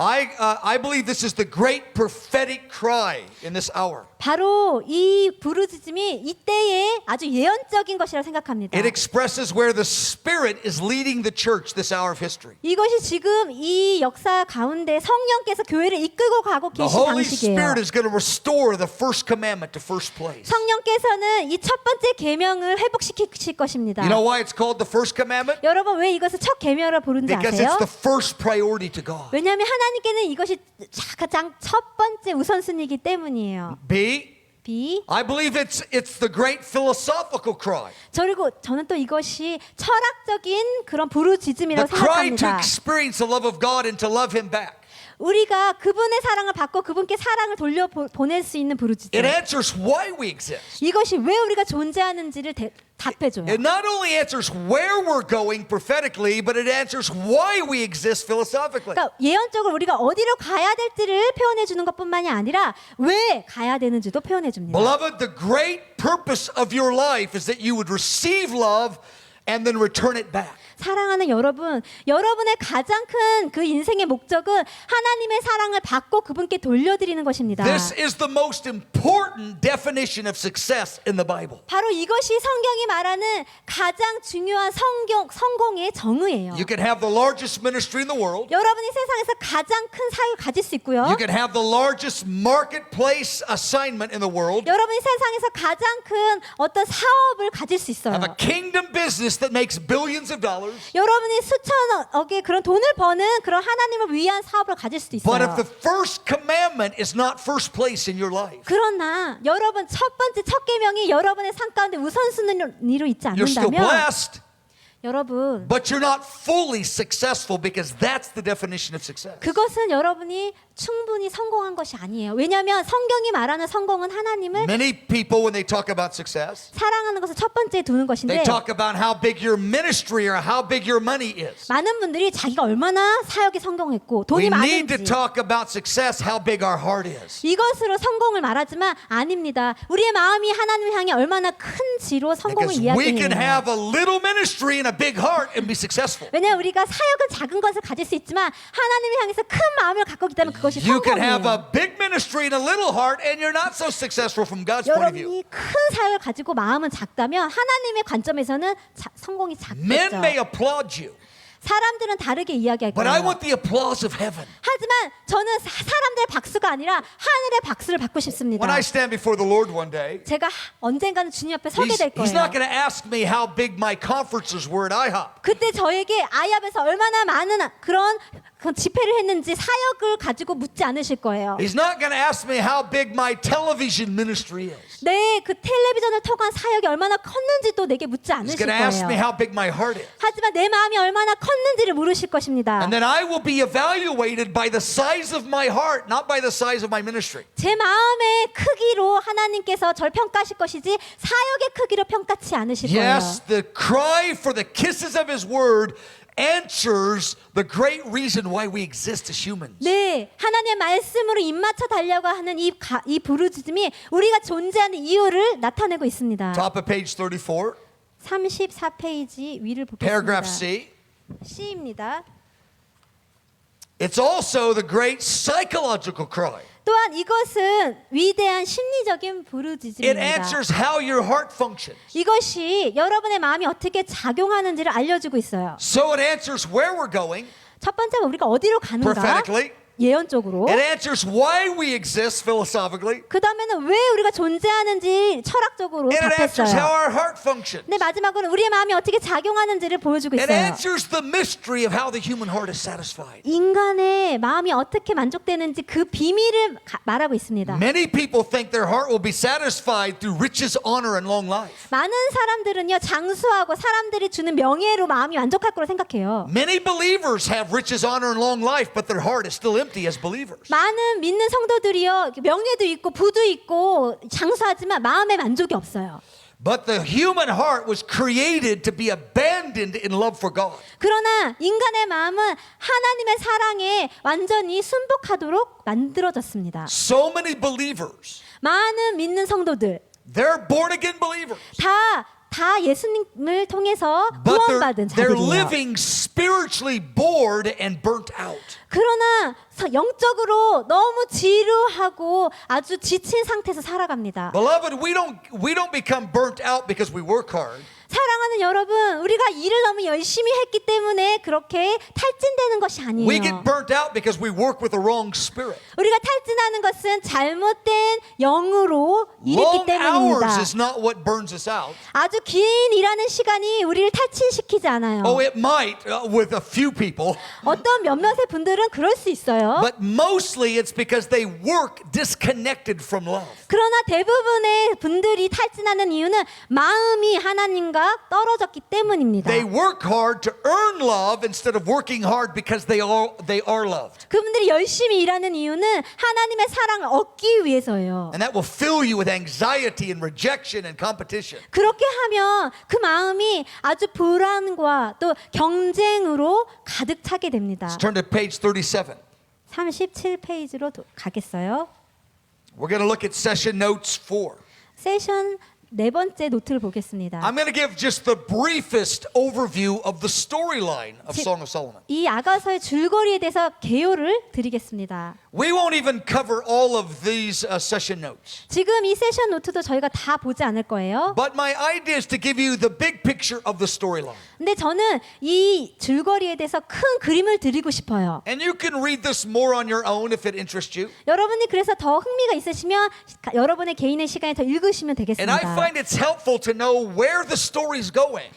S1: I believe this is the great prophetic cry in this hour.
S2: 바로 이 부르짖음이 이때의 아주 예언적인 것이라고 생각합니다.
S1: It expresses where the Spirit is leading the church this hour of history.
S2: 이것이 지금 이 역사 가운데 성령께서 교회를 이끌고 가고
S1: The
S2: 계신
S1: Holy
S2: 방식이에요.
S1: Spirit is going to restore the first commandment to first place.
S2: 성령께서는 이 첫 번째 계명을 회복시키실 것입니다.
S1: You know why it's called the first commandment?
S2: 여러분 왜 이것을 첫 계명이라고 부르는지
S1: Because
S2: 아세요?
S1: it's the first priority to God.
S2: 왜냐하면 하나님께는 이것이 가장 첫 번째 우선순위이기 때문이에요.
S1: B,
S2: B.
S1: I believe it's the great philosophical cry.
S2: 그리고 저는 또 이것이 철학적인 그런 부르짖음이라고
S1: The cry to
S2: 생각합니다.
S1: experience the love of God and to love Him back.
S2: 우리가 그분의 사랑을 받고 그분께 사랑을 돌려 보낼 수 있는 부르짖음.
S1: It answers why we exist.
S2: 이것이 왜 우리가 존재하는지를 답해줘요.
S1: It not only answers where we're going prophetically, but it answers why we exist philosophically.
S2: 그러니까 예언적으로 우리가 어디로 가야 될지를 표현해 주는 것뿐만이 아니라 왜 가야 되는지도 표현해 줍니다.
S1: Beloved, the great purpose of your life is that you would receive love and then return it back.
S2: 사랑하는 여러분, 여러분의 가장 큰 그 인생의 목적은 하나님의 사랑을 받고 그분께 돌려드리는 것입니다.
S1: This is the most important definition of success in the Bible.
S2: 바로 이것이 성경이 말하는 가장 중요한 성공의 정의예요.
S1: You can have the largest ministry in the world.
S2: 여러분이 세상에서 가장 큰 사역을 가질 수 있고요.
S1: You can have the largest marketplace assignment in the world.
S2: 여러분이 세상에서 가장 큰 어떤 사업을 가질 수 있어요.
S1: Have a kingdom business that makes billions of dollars.
S2: 여러분이 수천억의 그런 돈을 버는 그런 하나님을 위한 사업을 가질 수도
S1: But
S2: 있어요.
S1: if the first commandment is not first place in your life,
S2: 그러나 여러분 첫 번째 첫 계명이 여러분의 삶 가운데 우선순위로 있지
S1: you're still
S2: 않는다면
S1: blessed,
S2: 여러분
S1: but you're not fully successful because that's the definition of success.
S2: 그것은 여러분이 충분히 성공한 것이 아니에요. 왜냐하면 성경이 말하는 성공은 하나님을
S1: Many people, when they talk about success,
S2: 사랑하는 것을 첫 번째에 두는 것인데
S1: they talk about how big your ministry or how big your money is.
S2: 많은 분들이 자기가 얼마나 사역에 성공했고 돈이
S1: We need to
S2: 많은지
S1: talk about success, how big our heart is.
S2: 이것으로 성공을 말하지만 아닙니다. 우리의 마음이 하나님을 향해 얼마나 큰지로 성공을
S1: Because we can
S2: 이야기해요.
S1: have a little ministry and a big heart and be successful.
S2: 왜냐하면 우리가 사역은 작은 것을 가질 수 있지만 하나님을 향해서 큰 마음을 갖고 있기 때문에 그것이
S1: You can have
S2: 성공이에요.
S1: a big ministry and a little heart and you're not so successful from God's point of view.
S2: 여러분이 큰 사역을 가지고 마음은 작다면 하나님의 관점에서는 성공이
S1: Men may
S2: 작겠죠.
S1: applaud you,
S2: 사람들은 다르게 이야기할
S1: but I
S2: 거예요.
S1: want the applause of heaven.
S2: 하지만 저는 사람들의 박수가 아니라 하늘의 박수를 받고 싶습니다.
S1: When I stand before the Lord one day,
S2: 제가 언젠가는 주님 앞에 서게 될
S1: He's not
S2: 거예요.
S1: going to ask me how big my conferences were at IHOP.
S2: 그때 저에게 아이합에서 얼마나 많은 그런 집회를 했는지 사역을 가지고 묻지 않으실 거예요.
S1: He's not going to ask me how big my television ministry is.
S2: 내 그 텔레비전을 통한 사역이 얼마나 컸는지도 내게 묻지
S1: He's
S2: 않으실
S1: going to ask me
S2: 거예요.
S1: how big my heart is.
S2: 하지만 내 마음이 얼마나 컸는지를 물으실 것입니다.
S1: And then I will be evaluated by the size of my heart, not by the size of my ministry.
S2: 제 마음의 크기로 하나님께서 절 평가하실 것이지 사역의 크기로 평가치 않으실 거예요.
S1: Yes, the cry for the kisses of His word answers the great reason why we exist as humans.
S2: 네, 하나님의 말씀으로 입맞춰 달려고 하는 이 부르짖음이 우리가 존재하는 이유를 나타내고 있습니다.
S1: Top of page 34.
S2: 34페이지 위를
S1: Paragraph
S2: 보겠습니다.
S1: C.
S2: C입니다.
S1: It's also the great psychological cry.
S2: 또한 이것은 위대한 심리적인
S1: It
S2: 부르짖음입니다.
S1: answers how your heart functions.
S2: 이것이 여러분의 마음이 어떻게 작용하는지를 알려주고 있어요.
S1: So it answers where we're going
S2: 첫 번째는 우리가 어디로 가는가
S1: prophetically.
S2: 예언적으로.
S1: It answers why we exist philosophically.
S2: 그 다음에는 왜 우리가 존재하는지 철학적으로
S1: And it answers how
S2: 답했어요.
S1: our heart functions.
S2: 근데 마지막으로 우리의 마음이 어떻게 작용하는지를 보여주고
S1: It
S2: 있어요.
S1: answers the mystery of how the human heart is satisfied.
S2: 인간의 마음이 어떻게 만족되는지 그 비밀을 말하고 있습니다.
S1: Many people think their heart will be satisfied through riches, honor, and long life.
S2: 많은 사람들은요 장수하고 사람들이 주는 명예로 마음이 만족할 거로 생각해요.
S1: Many believers have riches, honor, and long life, but their heart is still empty as believers.
S2: 많은 믿는 성도들이요 명예도 있고 부도 있고 장수하지만 마음에 만족이 없어요.
S1: But the human heart was created to be abandoned in love for God.
S2: 그러나 인간의 마음은 하나님의 사랑에 완전히 순복하도록 만들어졌습니다.
S1: So many believers,
S2: 많은 믿는 성도들
S1: they're born again believers,
S2: 다 예수님을 통해서
S1: but
S2: 구원받은
S1: they're
S2: 자들이에요.
S1: living spiritually bored and burnt out.
S2: 그러나 영적으로 너무 지루하고 아주 지친 상태에서 살아갑니다.
S1: Beloved, we don't become burnt out because we work hard.
S2: 사랑하는 여러분, 우리가 일을 너무 열심히 했기 때문에 그렇게 탈진되는 것이
S1: We get
S2: 아니에요.
S1: burnt out because we work with the wrong spirit.
S2: 우리가 탈진하는 것은 잘못된 영으로 일했기
S1: Long
S2: 때문입니다.
S1: hours is not what burns us out.
S2: 아주 긴 일하는 시간이 우리를 탈진시키지 않아요.
S1: Oh, it might with a few people,
S2: 어떤 몇몇의 분들은 그럴 수 있어요.
S1: but mostly it's because they work disconnected from love.
S2: 그러나 대부분의 분들이 탈진하는 이유는 마음이 하나님과 떨어졌기 때문입니다.
S1: They work hard to earn love instead of working hard because they are loved.
S2: 그분들이 열심히 일하는 이유는 하나님의 사랑을 얻기 위해서예요.
S1: And that will fill you with anxiety and rejection and competition.
S2: 그렇게 하면 그 마음이 아주 불안과 또 경쟁으로 가득 차게 됩니다.
S1: Let's turn to page 37.
S2: 37페이지로 가겠어요.
S1: We're going to look at session notes 4.
S2: 세션 네 번째 노트를 보겠습니다.
S1: I'm going to give just the briefest overview of the storyline of Song of Solomon.
S2: 이 아가서의 줄거리에 대해서 개요를 드리겠습니다.
S1: We won't even cover all of these session notes.
S2: 지금 이 세션 노트도 저희가 다 보지 않을 거예요.
S1: But my idea is to give you the big picture of the storyline.
S2: 근데 저는 이 줄거리에 대해서 큰 그림을 드리고 싶어요.
S1: And you can read this more on your own if it interests you.
S2: 여러분이 그래서 더 흥미가 있으시면 여러분의 개인의 시간에 더 읽으시면
S1: And I
S2: 되겠습니다.
S1: find it's helpful to know where the story's going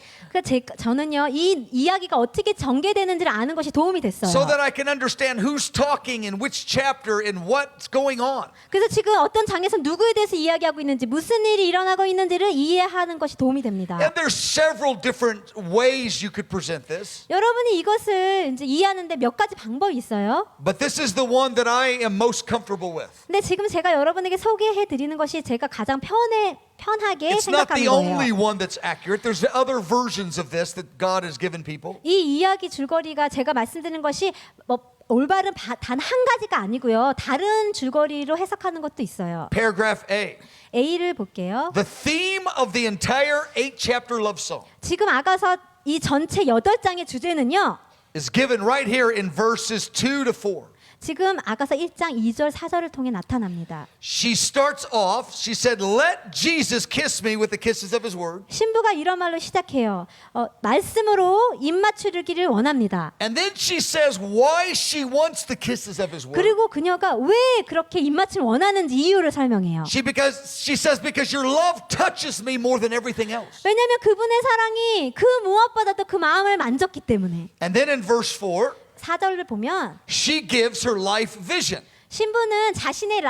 S2: 저는요 이 이야기가 어떻게 전개되는지를 아는 것이 도움이 됐어요.
S1: so that I can understand who's talking in which chapter and what's going on.
S2: 그래서 지금 어떤 장에서 누구에 대해서 이야기하고 있는지 무슨 일이 일어나고 있는지를 이해하는 것이 도움이 됩니다.
S1: And there's several different ways you could present this.
S2: 여러분이 이것을 이제 이해하는데 몇 가지 방법이 있어요.
S1: But this is the one that I am most comfortable with.
S2: 근데 지금 제가 여러분에게 소개해 드리는 것이 제가 가장 편하게
S1: It's not
S2: 생각하는
S1: the only
S2: 거예요.
S1: one that's accurate. There's other versions of this that God has given people.
S2: 이 이야기 줄거리가 제가 말씀드리는 것이 뭐 올바른 단 한 가지가 아니고요. 다른 줄거리로 해석하는 것도 있어요.
S1: Paragraph A.
S2: A를 볼게요.
S1: The theme of the entire 8-chapter love song
S2: 지금 아가서 이 전체 8장의 주제는요.
S1: is given right here in verses 2 to 4.
S2: 지금 아가서 1장 2절 4절을 통해 나타납니다.
S1: She starts off, she said, "Let Jesus kiss me with the kisses of his word."
S2: 신부가 이런 말로 시작해요. 말씀으로 입 맞추기를 원합니다.
S1: And then she says why she wants the kisses of his word.
S2: 그리고 그녀가 왜 그렇게 입맞춤을 원하는지 이유를 설명해요.
S1: She says because your love touches me more than everything else.
S2: 왜냐하면 그분의 사랑이 그 무엇보다도 그 마음을 만졌기 때문에.
S1: And then in verse 4,
S2: 4절을 보면
S1: she gives her life vision.
S2: 신부는 자신의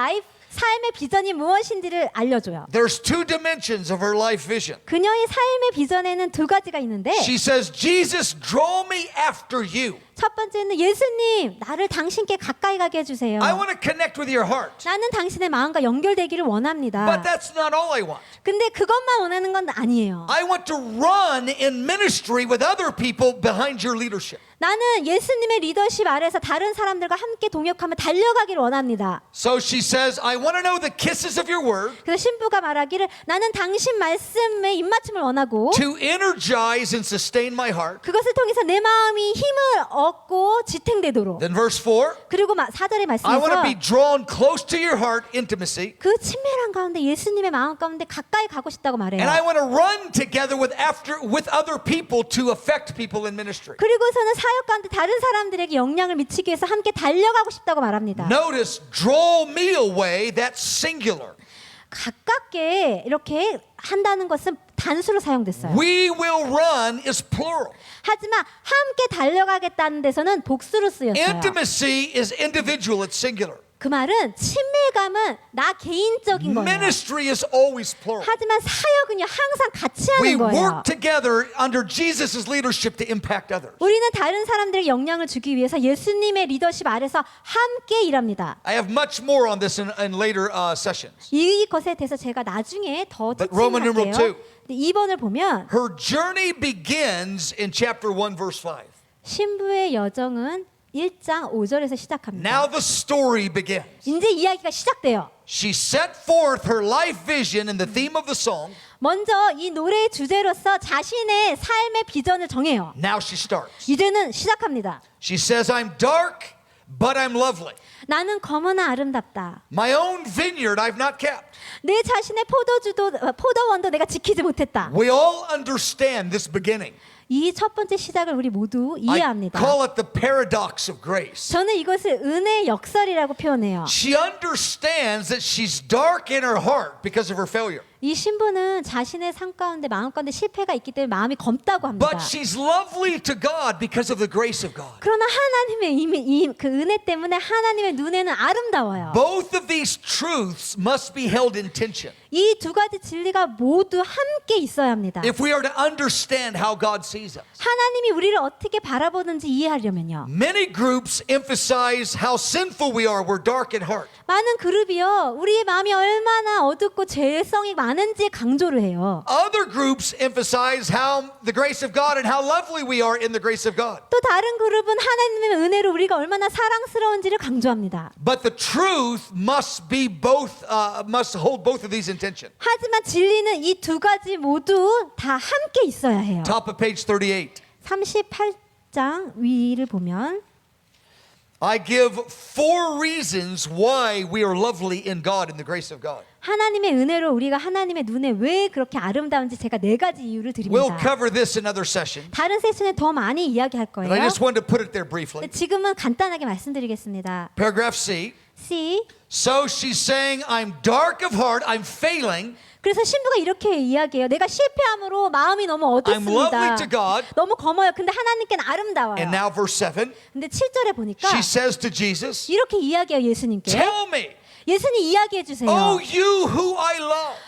S2: 삶의 비전이 무엇인지를 알려줘요.
S1: There's two dimensions of her life vision.
S2: 그녀의 삶의 비전에는 두 가지가 있는데
S1: She says, "Jesus, draw me after you.
S2: 첫 번째는 예수님 나를 당신께 가까이 가게 해주세요.
S1: I want to connect with your heart."
S2: 나는 당신의 마음과 연결되기를 원합니다.
S1: But that's not all I want.
S2: 근데 그것만 원하는 건 아니에요.
S1: I want to run in ministry with other people behind your leadership.
S2: 나는 예수님의 리더십 아래서 다른 사람들과 함께 동역하며 달려가기를 원합니다.
S1: So she says, I want to know the kisses of your word
S2: 그래서 신부가 말하기를 나는 당신 말씀에 입맞춤을 원하고
S1: to energize and sustain my heart.
S2: 그것을 통해서 내 마음이 힘을 얻고 지탱되도록.
S1: Then verse 4,
S2: 그리고 4절의
S1: I want to be
S2: 말씀에서
S1: drawn close to your heart, intimacy,
S2: 그 친밀한 가운데 예수님의 마음 가운데 가까이 가고 싶다고 말해요.
S1: and I want to run together with other people to affect people in ministry.
S2: 그리고서는 사역 가운데 다른 사람들에게 영향을 미치기 위해서 함께 달려가고 싶다고 말합니다.
S1: Notice, draw me away, that's singular.
S2: 가깝게 이렇게 한다는 것은 단수로 사용됐어요.
S1: We will run is plural.
S2: 하지만 함께 달려가겠다는 데서는 복수로 쓰였어요.
S1: Intimacy is individual, it's singular.
S2: 그 말은 친밀감은 나 개인적인 거예요.
S1: Ministry is always plural.
S2: 하지만 사역은요 항상 같이
S1: We
S2: 하는 거예요.
S1: work together under Jesus' leadership to impact others.
S2: 우리는 다른 사람들에게 영향을 주기 위해서 예수님의 리더십 아래서 함께 일합니다.
S1: I have much more on this in later sessions.
S2: 이것에 대해서 제가 나중에 더
S1: But Roman numeral
S2: 특징할게요. 2번을 보면
S1: Her journey begins in chapter 1, verse 5.
S2: 신부의 여정은 1장 5절에서 시작합니다.
S1: Now the story begins.
S2: 이제 이야기가 시작돼요.
S1: She set forth her life vision and the theme of the song.
S2: 먼저 이 노래의 주제로서 자신의 삶의 비전을 정해요.
S1: Now she starts.
S2: 이제는 시작합니다.
S1: She says, I'm dark, but I'm lovely.
S2: 나는 검으나 아름답다.
S1: My own vineyard I've not kept.
S2: 내 자신의 포도원도 내가 지키지 못했다.
S1: We all understand this beginning.
S2: 이 첫 번째 시작을 우리 모두
S1: I
S2: 이해합니다.
S1: call it the paradox of grace.
S2: 저는 이것을 은혜의 역설이라고 표현해요.
S1: She understands that she's dark in her heart because of her failure.
S2: 이 신부는 자신의 삶 가운데 마음 가운데 실패가 있기 때문에 마음이 검다고 합니다.
S1: But she's lovely to God because of the grace of God.
S2: 그러나 하나님의 그 은혜 때문에 하나님의 눈에는 아름다워요.
S1: Both of these truths must be held in tension
S2: 이 두 가지 진리가 모두 함께 있어야 합니다.
S1: if we are to understand how God sees us.
S2: 하나님이 우리를 어떻게 바라보는지 이해하려면요.
S1: Many groups emphasize how sinful we are. We're dark in heart.
S2: 많은 그룹이요. 우리의 마음이 얼마나 어둡고 죄성이 많은지 강조를 해요.
S1: Other groups emphasize how the grace of God and how lovely we are in the grace of God.
S2: 또 다른 그룹은 하나님의 은혜로 우리가 얼마나 사랑스러운지를 강조합니다.
S1: But the truth must be both, must hold both of these in tension.
S2: 하지만 진리는 이 두 가지 모두 다 함께 있어야 해요.
S1: Top of page 38.
S2: 38장 위를 보면
S1: I give 4 reasons why we are lovely in God in the grace of God.
S2: 하나님의 은혜로 우리가 하나님의 눈에 왜 그렇게 아름다운지 제가 4가지 이유를 드립니다.
S1: We'll cover this in other sessions.
S2: 다른 세션에 더 많이 이야기할
S1: But I
S2: 거예요.
S1: just wanted to put it there briefly.
S2: 지금은 간단하게 말씀드리겠습니다.
S1: Paragraph C.
S2: C.
S1: So she's saying, I'm dark of heart, I'm failing.
S2: 그래서 신부가 이렇게 이야기해요. 내가 실패함으로 마음이 너무
S1: I'm lovely
S2: 어둡습니다.
S1: to God.
S2: 너무 검어요. 근데 하나님께는 아름다워요.
S1: And now verse 7,
S2: 근데 7절에 보니까
S1: she says to Jesus,
S2: 이렇게 이야기해요. 예수님께.
S1: tell me,
S2: 예수님 이야기해 주세요.
S1: oh you who I love,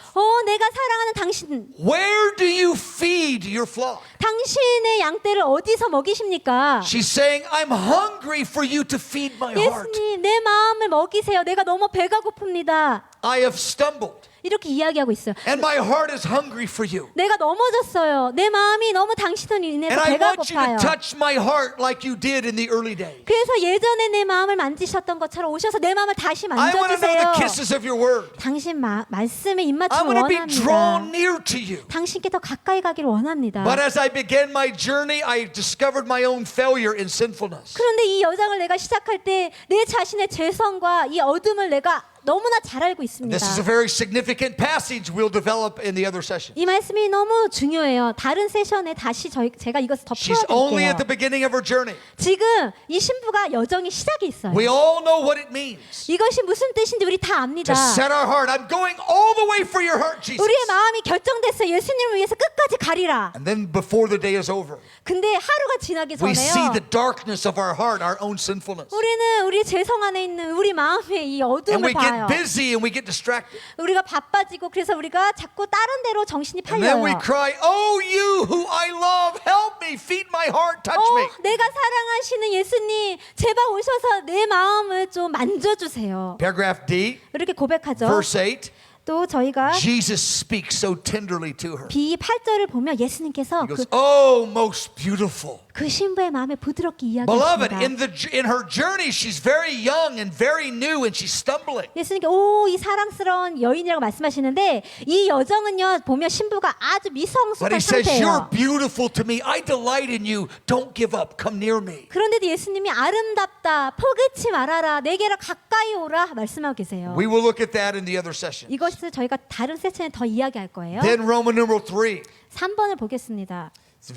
S2: 내가 사랑하는 당신.
S1: where do you feed your flock?
S2: 당신의 양떼를 어디서 먹이십니까?
S1: She's saying, I'm hungry for you to feed my heart.
S2: 예수님 내 마음을 먹이세요. 내가 너무 배가 고픕니다.
S1: I have stumbled
S2: 이렇게 이야기하고 있어요.
S1: and my heart is hungry for you.
S2: 내가 넘어졌어요. 내 마음이 너무 당신으로 인해서
S1: And I
S2: 배가
S1: want you to
S2: 고파요.
S1: touch my heart like you did in the early days.
S2: 그래서 예전에 내 마음을 만지셨던 것처럼 오셔서 내 마음을 다시
S1: I want to know the
S2: 만져주세요.
S1: kisses of your word.
S2: 당신 말씀에
S1: I
S2: 입맞춤을
S1: want to be
S2: 원합니다.
S1: drawn near to you.
S2: 당신께 더 가까이 가기를 원합니다.
S1: But as I began my journey, I discovered my own failure in sinfulness.
S2: 그런데 이 여정을 내가 시작할 때 내 자신의 죄성과 이 어둠을 내가 너무나 잘 알고 있습니다.
S1: This is a very significant passage we'll develop in the other session.
S2: 이 말씀이 너무 중요해요. 다른 세션에 다시 제가 이것을 더
S1: She's only at
S2: 풀어드릴게요.
S1: the beginning of her journey.
S2: 지금 이 신부가 여정이 시작이 있어요.
S1: We all know what it means.
S2: 이것이 무슨 뜻인지 우리 다 압니다.
S1: To set our heart. I'm going all the way for your heart, Jesus.
S2: 우리의 마음이 결정됐어요. 예수님을 위해서 끝까지 가리라.
S1: And then before the day is over,
S2: 근데 하루가 지나기
S1: we see
S2: 전에요.
S1: the darkness of our heart, our own sinfulness.
S2: 우리는 우리 죄성 안에 있는 우리 마음의 이
S1: And
S2: 어둠을
S1: we get
S2: 봐요.
S1: busy and we get distracted.
S2: 우리가 바빠지고 그래서 우리가 자꾸 다른 데로 정신이
S1: And then we
S2: 팔려요.
S1: cry, oh, you who I love, help me, feed my heart, touch me.
S2: 내가 사랑하시는 예수님, 제발 오셔서 내 마음을 좀 만져주세요.
S1: Paragraph D,
S2: 이렇게 고백하죠.
S1: verse 8.
S2: 또 저희가
S1: Jesus speaks so tenderly to her.
S2: B 8절을 보면 예수님께서
S1: He goes, "Oh, most beautiful."
S2: 그 신부의 마음에 부드럽게
S1: Beloved,
S2: 이야기하십니다.
S1: in her journey, she's very young and very new, and she's stumbling.
S2: 예수님께 이 사랑스러운 여인이라고 말씀하시는데 이 여정은요 보면 신부가 아주
S1: But
S2: 미성숙한
S1: he says, "You're
S2: 상태예요.
S1: beautiful to me. I delight in you. Don't give up. Come near me."
S2: 그런데도 예수님이 아름답다, 포기치 말아라, 내게로 가까이 오라 말씀하고 계세요.
S1: We will look at that in the other session.
S2: 이것을 저희가 다른 세션에 더 이야기할 거예요.
S1: Then Roman numeral 3.
S2: 3번을 보겠습니다.
S1: It's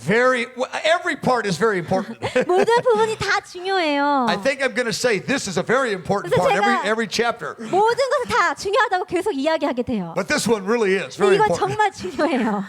S1: every part is very important.
S2: 모든 부분이 다 중요해요.
S1: I think I'm going to say this is a very important
S2: 그래서
S1: part,
S2: 제가-
S1: every chapter.
S2: 모든 것을 다 중요하다고 계속 이야기하게 돼요.
S1: But this one really is very
S2: 이건
S1: important.
S2: 정말 중요해요.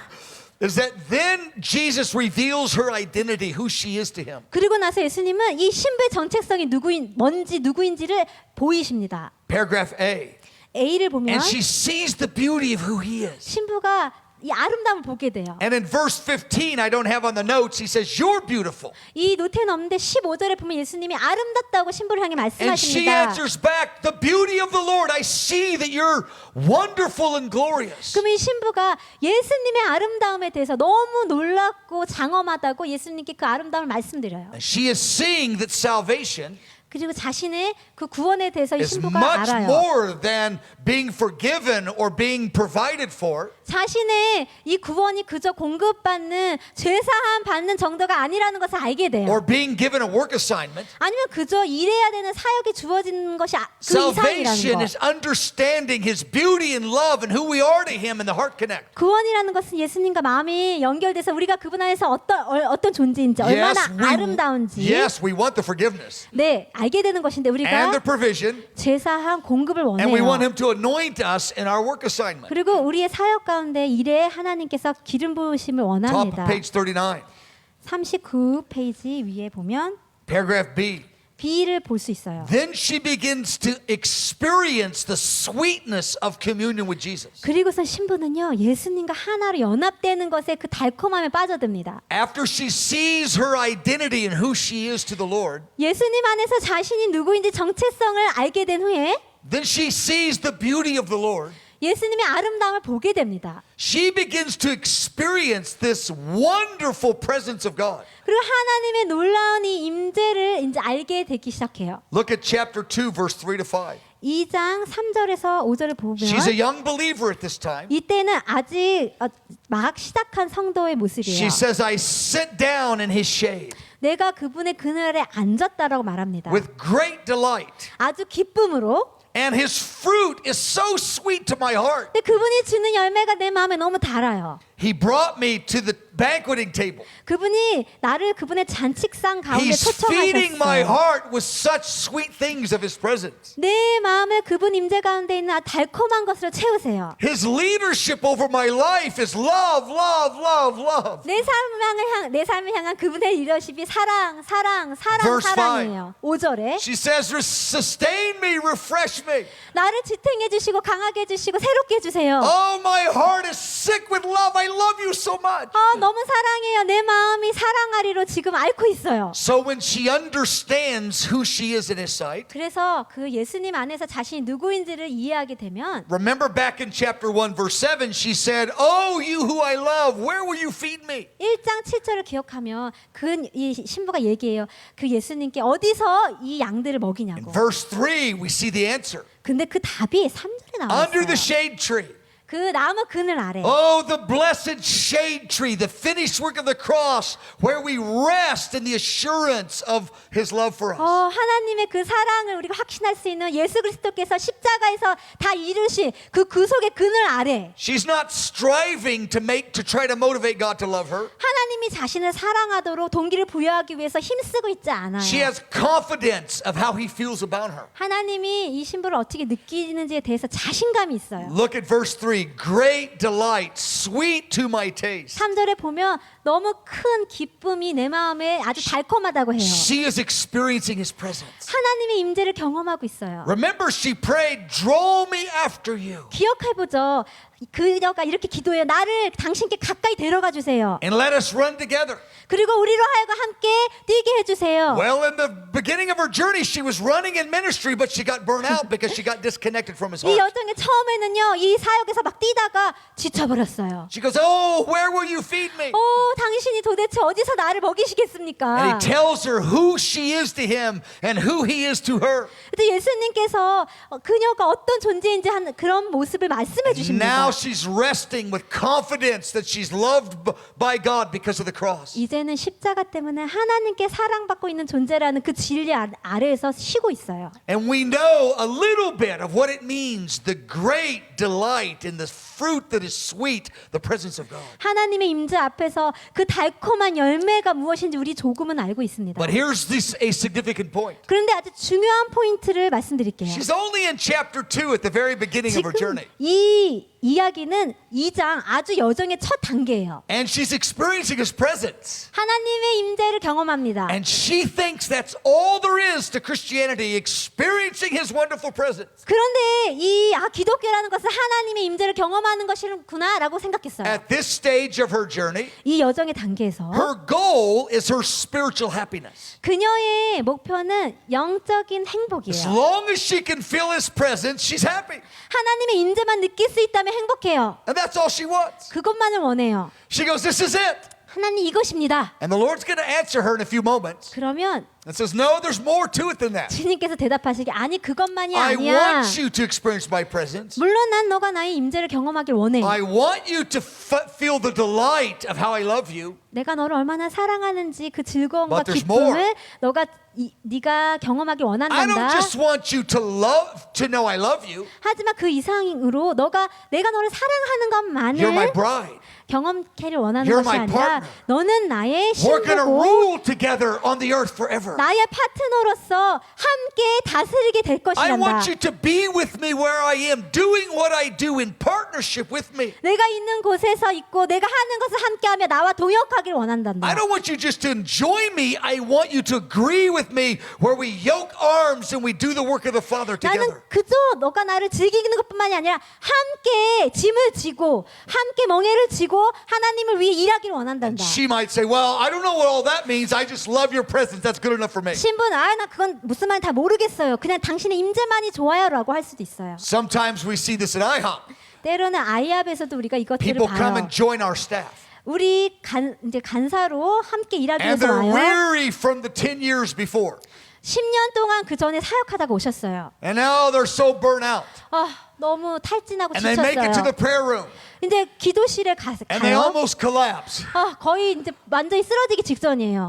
S1: Is that then Jesus reveals her identity, who she is to him.
S2: 그리고 나서 예수님은 이 신부의 정체성이 누구인지를 보이십니다.
S1: Paragraph A.
S2: A를 보면
S1: And she sees the beauty of who he is.
S2: 신부가 이 아름다움을 보게 돼요.
S1: And in verse 15, I don't have on the notes, he says, "You're beautiful."
S2: 이 노트는 없는데 15절에 보면 예수님이 아름답다고 신부를 향해
S1: And she
S2: 말씀하십니다.
S1: answers back, "The beauty of the Lord. I see that you're wonderful and glorious."
S2: 그럼 이 신부가 예수님의 아름다움에 대해서 너무 놀랍고 장엄하다고 예수님께 그 아름다움을 말씀드려요.
S1: And she is seeing that salvation
S2: 그리고 자신의 그 구원에 대해서 이
S1: is
S2: 신부가
S1: much
S2: 알아요.
S1: more than being forgiven or being provided for.
S2: 자신의 이 구원이 그저 공급받는 죄사함 받는 정도가 아니라는 것을 알게 돼요.
S1: Or being given a work assignment.
S2: 아니면 그저 일해야 되는 사역이 주어지는 것이 그 이상이라는
S1: Salvation
S2: 거.
S1: is understanding His beauty and love and who we are to Him in the heart connect.
S2: 구원이라는 것은 예수님과 마음이 연결돼서 우리가 그분 안에서 어떤 존재인지 얼마나 아름다운지
S1: yes, we want the forgiveness
S2: 네 알게 되는 것인데
S1: and
S2: 우리가
S1: the provision,
S2: 죄사함 공급을
S1: and we want
S2: 원해요.
S1: Him to anoint us in our work assignment.
S2: 그리고 우리의 사역 가운데 일에 하나님께서 기름 부으심을
S1: Top of
S2: 원합니다.
S1: page 39,
S2: 39페이지 위에 보면
S1: paragraph B.
S2: B를 볼 수 있어요.
S1: Then she begins to experience the sweetness of communion with Jesus.
S2: 그리고서 신부는요 예수님과 하나로 연합되는 것에 그 달콤함에 빠져듭니다.
S1: After she sees her identity and who she is to the Lord,
S2: 예수님 안에서 자신이 누구인지 정체성을 알게 된 후에
S1: then she sees the beauty of the Lord.
S2: 예수님의 아름다움을 보게 됩니다.
S1: She begins to experience this wonderful presence of God.
S2: 그리고 하나님의 놀라운 이 임재를 이제 알게 되기 시작해요.
S1: Look at chapter 2, verse 3 to 5.
S2: 2장 3절에서 5절을 보면
S1: She's a young believer at this time.
S2: 이때는 아직 막 시작한 성도의 모습이에요.
S1: She says, "I sit down in His shade
S2: 내가 그분의 그늘에 앉았다라고 말합니다.
S1: with great delight,
S2: 아주 기쁨으로.
S1: and His fruit is so sweet to my heart.
S2: 근데 그분이 주는 열매가 내 마음에 너무 달아요.
S1: He brought me to the banqueting table.
S2: 그분이 나를 그분의 잔치상 가운데
S1: He's feeding my
S2: 초청하셨어요.
S1: heart with such sweet things of His presence.
S2: 내 마음을 그분 임재 가운데 있는 달콤한 것으로 채우세요.
S1: His leadership over my life is love, love, love, love.
S2: 내 삶을 향한 그분의 리더십이 사랑,
S1: Verse
S2: 사랑이에요. 5절에
S1: She says, "Sustain me, refresh me."
S2: 나를 지탱해 주시고 강하게 해 주시고 새롭게 해 주세요.
S1: Oh, my heart is sick with love. I love you so much.
S2: 너무 사랑해요. 내 마음이 사랑하리로 지금 앓고 있어요.
S1: So when she understands who she is in His sight,
S2: 그래서 그 예수님 안에서 자신이 누구인지를 이해하게 되면
S1: remember back in chapter 1, verse 7, she said, "Oh, you who I love, where will you feed me?"
S2: 1장 7절을 기억하면 이 신부가 얘기해요. 그 예수님께 어디서 이 양들을 먹이냐고.
S1: Verse 3, we see the answer.
S2: 근데 그 답이 3절에
S1: Under the
S2: 나왔어요.
S1: shade tree.
S2: 그 나무 그늘 아래.
S1: Oh, the blessed shade tree, the finished work of the cross, where we rest in the assurance of His love for us.
S2: 하나님의 그 사랑을 우리가 확신할 수 있는 예수 그리스도께서 십자가에서 다 이루신 그 구속의 그늘 아래.
S1: She's not striving to try to motivate God to love her.
S2: 하나님이 자신을 사랑하도록 동기를 부여하기 위해서 힘쓰고 있지 않아요.
S1: She has confidence of how He feels about her.
S2: 하나님이 이 신부를 어떻게 느끼는지에 대해서 자신감이 있어요.
S1: Look at verse 3. Great delight, sweet to my taste.
S2: 3절에 보면 너무 큰 기쁨이 내 마음에 아주 달콤하다고 해요.
S1: She is experiencing His presence.
S2: 하나님의 임재를 경험하고 있어요.
S1: Remember, she prayed, "Draw me after you."
S2: 기억해보죠. 그녀가 이렇게 기도해요. 나를 당신께 가까이 데려가 주세요.
S1: and let us run together.
S2: 그리고 우리로 하여금 함께 뛰게 해주세요.
S1: Well, in the beginning of her journey, she was running in ministry, but she got burnt out because she got disconnected from his
S2: 이
S1: heart.
S2: 여정의 처음에는요, 이 사역에서 막 뛰다가 지쳐버렸어요.
S1: She goes, "Oh, where will you feed me?"
S2: 당신이 도대체 어디서 나를
S1: And
S2: 먹이시겠습니까?
S1: he tells her who she is to him and who he is to her.
S2: 근데 예수님께서 그녀가 어떤 존재인지 하는 그런 모습을 말씀해 주십니다.
S1: Now she's resting with confidence that she's loved by God because of the cross.
S2: 이제는 십자가 때문에 하나님께 사랑받고 있는 존재라는 그 진리 아래에서 쉬고 있어요.
S1: And we know a little bit of what it means, the great delight in the fruit that is sweet, the presence of God.
S2: 하나님의 임재 앞에서 그 달콤한 열매가 무엇인지 우리 조금은 알고 있습니다.
S1: But here's a significant point.
S2: 그런데 아주 중요한 포인트를 말씀드릴게요.
S1: She's only in chapter 2 at the very beginning of her
S2: 지금
S1: journey.
S2: 이 이야기는 2장 아주 여정의 첫 단계예요.
S1: And she's experiencing his presence.
S2: 하나님의 임재를 경험합니다.
S1: And she thinks that's all there is to Christianity, experiencing his wonderful presence.
S2: 그런데 이 기독교라는 것은 하나님의 임재를 경험하는 것이구나라고 생각했어요.
S1: At this stage of her journey,
S2: 이 여정의 단계에서
S1: her goal is her spiritual happiness.
S2: 그녀의 목표는 영적인
S1: As
S2: 행복이에요.
S1: long as she can feel his presence, she's happy.
S2: 하나님의 임재만 느낄 수 있다면 행복해요.
S1: And that's all she wants.
S2: 그것만을 원해요.
S1: She goes, "This is it."
S2: 하나님 이것입니다.
S1: And the Lord's going to answer her in a few moments
S2: 그러면
S1: and says, "No, there's more to it than that.
S2: 주님께서 대답하시기 아니 그것만이
S1: I
S2: 아니야.
S1: want you to experience my presence.
S2: 물론 난 너가 나의 임재를 경험하길 원해.
S1: I want you to feel the delight of how I love you.
S2: 내가 너를 얼마나 사랑하는지 그 즐거움과
S1: But there's
S2: 기쁨을
S1: more.
S2: 너가 네가 경험하길
S1: I don't
S2: 원한단다.
S1: just want you to know I love you.
S2: 하지만 그 이상으로 내가 너를 사랑하는
S1: You're my
S2: 것만을
S1: bride.
S2: 경험케를 원하는
S1: You're
S2: 것이
S1: my
S2: 아니라
S1: partner.
S2: 너는 나의
S1: We're going to
S2: 신부고
S1: rule together on the earth forever.
S2: 나의 파트너로서 함께 다스리게 될
S1: I
S2: 것이란다.
S1: want you to be with me where I am, doing what I do in partnership with me.
S2: 내가 있는 곳에서 있고 내가 하는 것을 함께하며 나와 동역하길 원한단다.
S1: I don't want you just to enjoy me. I want you to agree with me where we yoke arms and we do the work of the Father
S2: 나는
S1: together.
S2: 그저 너가 나를 즐기는 것뿐만이 아니라 함께 짐을 지고 함께 멍에를 지고 하나님을 위해 일하기를 원한단다.
S1: She might say, "Well, I don't know what all that means. I just love your presence. That's good enough for me."
S2: 신부는 나 그건 무슨 말인지 다 모르겠어요. 그냥 당신의 임재만이 좋아요라고 할 수도 있어요.
S1: Sometimes we see this at IHOP.
S2: 때로는 아이압에서도 우리가 이것들을
S1: People come
S2: 봐요.
S1: and join our staff.
S2: 우리 이제 간사로 함께 일하기
S1: And
S2: 위해서
S1: they're
S2: 와요.
S1: weary from the 10 years before.
S2: 10년 동안 그 전에 사역하다가 오셨어요.
S1: And now they're so burnt out.
S2: 너무 탈진하고
S1: And they make it to the
S2: 지쳤어요.
S1: prayer room.
S2: 이제 기도실에
S1: And they
S2: 가요.
S1: almost collapse.
S2: 거의 이제 완전히 쓰러지기 직전이에요.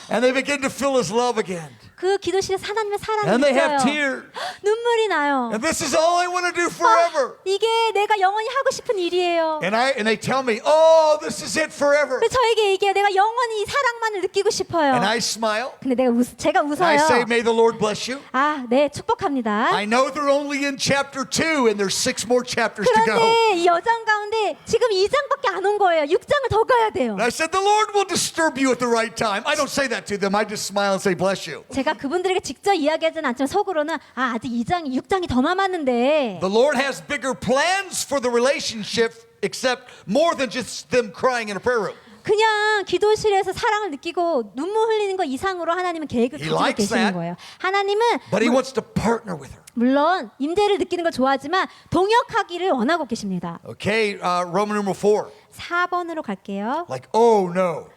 S1: And they begin to feel his love again.
S2: 그 기도실에 하나님의 사랑이
S1: And they have
S2: 있어요.
S1: tears.
S2: 눈물이 나요.
S1: And this is all I want to do forever.
S2: 이게 내가 영원히 하고 싶은 일이에요.
S1: And they tell me, "Oh, this is it forever."
S2: 그래서 저에게 얘기해요. 내가 영원히 이 사랑만을 느끼고 싶어요.
S1: And I smile.
S2: 근데 제가
S1: And I say,
S2: 웃어요.
S1: "May the Lord bless you."
S2: 네, 축복합니다.
S1: I know they're only in chapter 2 and there's 6 more chapters to go.
S2: 그런데 이 여정 가운데 지금 2장밖에 안 온 거예요. 6장을 더 가야 돼요.
S1: And I said, "The Lord will disturb you at the right time." I don't say that to them. I just smile and say, "Bless you."
S2: 제가 그분들에게 직접 이야기하지는 않지만 속으로는 아직 6장이 더 남았는데
S1: The Lord has bigger plans for the relationship except more than just them crying in a prayer room.
S2: 그냥 기도실에서 사랑을 느끼고 눈물 흘리는 거 이상으로 하나님은 계획을
S1: He
S2: 가지고
S1: likes
S2: 계시는
S1: that.
S2: 거예요. 하나님은
S1: But he wants to partner with her.
S2: 물론 임재를 느끼는 걸 좋아하지만 동역하기를 원하고 계십니다.
S1: Okay, Roman numeral 4.
S2: 4번으로 갈게요.
S1: Like, oh no.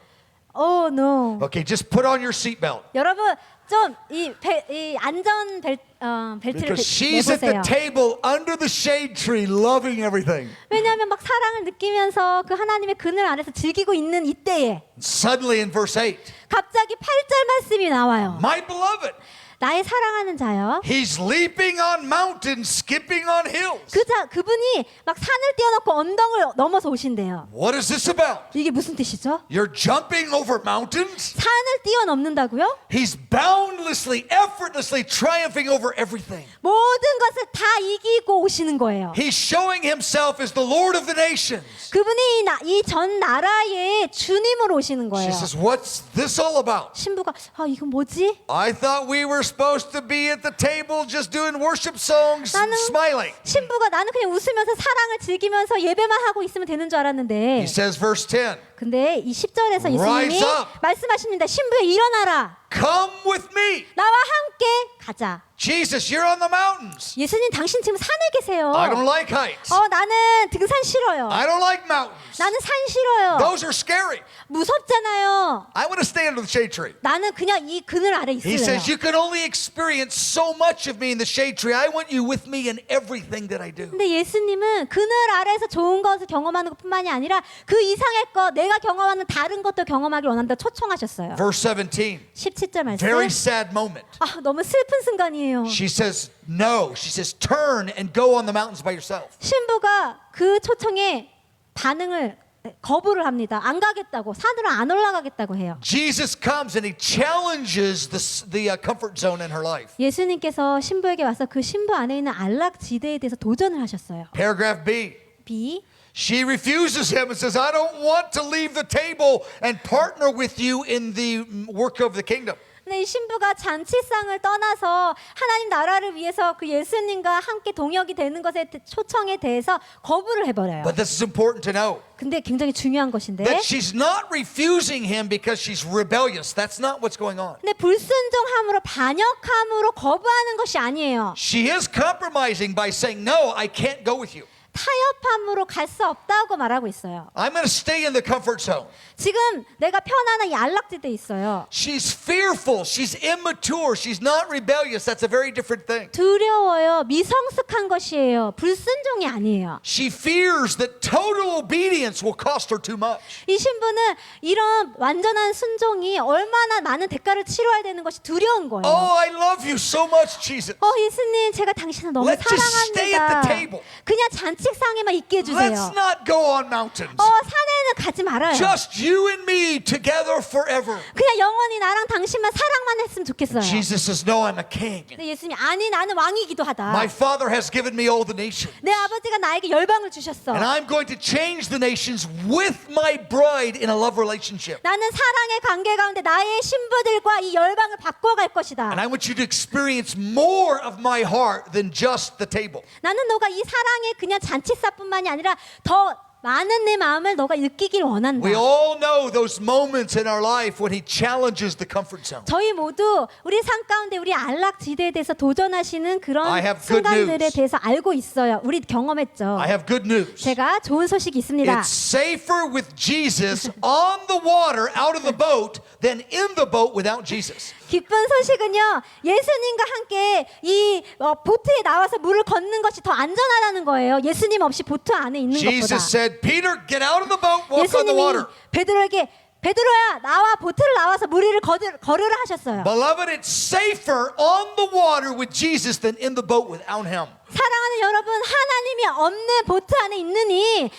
S2: Oh no.
S1: Okay, just put on your seatbelt.
S2: 여러분 좀 이 안전 벨트를
S1: Because she's at the
S2: 매보세요.
S1: table under the shade tree loving everything.
S2: 왜냐하면 막 사랑을 느끼면서 그 하나님의 그늘 아래서 즐기고 있는 이때에
S1: Suddenly in verse 8,
S2: 갑자기 8절 말씀이 나와요.
S1: my beloved,
S2: 나의 사랑하는 자요.
S1: he's leaping on mountains, skipping on hills.
S2: 그분이 막 산을 뛰어넘고 언덕을 넘어서 오신대요.
S1: What is this about?
S2: 이게 무슨 뜻이죠?
S1: You're jumping over mountains?
S2: 산을 뛰어넘는다고요?
S1: He's boundlessly, effortlessly triumphing over everything.
S2: 모든 것을 다 이기고 오시는 거예요.
S1: He's showing himself as the Lord of the nations.
S2: 그분이 이 전 나라의 주님으로 오시는
S1: She
S2: 거예요.
S1: says, what's this all about?
S2: 신부가 이건 뭐지?
S1: I thought we were supposed to be at the table just doing worship songs,
S2: 나는
S1: smiling.
S2: 신부가 나는 그냥 웃으면서 사랑을 즐기면서 예배만 하고 있으면 되는 줄 알았는데
S1: He says, verse 10,
S2: 근데 이 10절에서 예수님이
S1: Rise up.
S2: 말씀하십니다. 신부여 일어나라.
S1: come with me.
S2: 나와 함께 가자.
S1: Jesus, you're on the mountains.
S2: 예수님 당신 지금 산에 계세요.
S1: I don't like heights.
S2: 나는 등산 싫어요.
S1: I don't like mountains.
S2: 나는 산 싫어요.
S1: Those are scary.
S2: 무섭잖아요.
S1: I want to stay under the shade tree.
S2: 나는 그냥 이 그늘 아래
S1: He
S2: 있을래요.
S1: says, you can only experience so much of me in the shade tree. I want you with me in everything that I do.
S2: 근데 예수님은 그늘 아래에서 좋은 것을 경험하는 것뿐만이 아니라 그 이상의 것, 내가 경험하는 다른 것도 경험하길 원한다 초청하셨어요.
S1: Verse 17,
S2: 17절 말씀.
S1: very sad moment.
S2: 너무 슬픈 순간이에요.
S1: She says, no. She says, turn and go on the mountains by yourself.
S2: 신부가 그 초청에 반응을 거부를 합니다. 안 가겠다고, 산으로 안 올라가겠다고 해요.
S1: Jesus comes and he challenges the comfort zone in her life.
S2: 예수님께서 신부에게 와서 그 신부 안에 있는 안락지대에 대해서 도전을 하셨어요.
S1: Paragraph B.
S2: B.
S1: She refuses him and says, I don't want to leave the table and partner with you in the work of the kingdom.
S2: 근데 이 신부가 잔치상을 떠나서 하나님 나라를 위해서 그 예수님과 함께 동역이 되는 것의 초청에 대해서 거부를 해버려요.
S1: But this is important to know.
S2: 근데 굉장히 중요한 것인데
S1: That she's not refusing him because she's rebellious. That's not what's going on.
S2: 근데 불순종함으로 반역함으로 거부하는 것이 아니에요.
S1: She is compromising by saying, no, I can't go with you.
S2: 타협함으로 갈 수 없다고 말하고 있어요.
S1: I'm going to stay in the comfort zone.
S2: 지금 내가 편안한 이 안락지대에 있어요.
S1: She's fearful. She's immature. She's not rebellious. That's a very different thing.
S2: 두려워요. 미성숙한 것이에요. 불순종이 아니에요.
S1: She fears that total obedience will cost her too much.
S2: 이 신부는 이런 완전한 순종이 얼마나 많은 대가를 치러야 되는 것이 두려운 거예요.
S1: Oh, I love you so much, Jesus.
S2: 예수님, 제가 당신을 너무
S1: Let's just stay at the
S2: 사랑합니다.
S1: table.
S2: 그냥 잔치상에만 있게 해주세요.
S1: Let's not go on mountains.
S2: 산에는 가지 말아요.
S1: Just you and me together forever.
S2: 그냥 영원히 나랑 당신만 사랑만 했으면 좋겠어요.
S1: Jesus says, no, I'm a king.
S2: 근데 예수님이 아니 나는 왕이기도 하다.
S1: My Father has given me all the nations.
S2: 내 아버지가 나에게 열방을 주셨어.
S1: And I'm going to change the nations with my bride in a love relationship.
S2: 나는 사랑의 관계 가운데 나의 신부들과 이 열방을 바꿔갈 것이다.
S1: And I want you to experience more of my heart than just the table.
S2: 나는 너가 이 사랑의 그냥 잔치사뿐만이 아니라 더 많은 내 마음을 너가 느끼길 원한다.
S1: We all know those moments in our life when he challenges the comfort zone.
S2: 저희 모두 우리 삶 가운데 우리 안락지대에 대해서 도전하시는 그런
S1: I have good
S2: 순간들에
S1: news.
S2: 대해서 알고 있어요. 우리 경험했죠.
S1: I have good news.
S2: 제가 좋은 소식이 있습니다.
S1: It's safer with Jesus on the water out of the boat than in the boat without Jesus.
S2: 기쁜 소식은요. 예수님과 함께 이 보트에 나와서 물을 걷는 것이 더 안전하다는 거예요. 예수님 없이 보트 안에 있는 것보다.
S1: Jesus said, Peter, get out of the boat, walk on the
S2: 예수님이
S1: water.
S2: 베드로에게 베드로야 나와 보트를 나와서 물 위를 걸으라 하셨어요.
S1: Beloved, it's safer on the water with Jesus than in the boat without him.
S2: 사랑하는 여러분, 하나님이 없는 보트 안에 있느니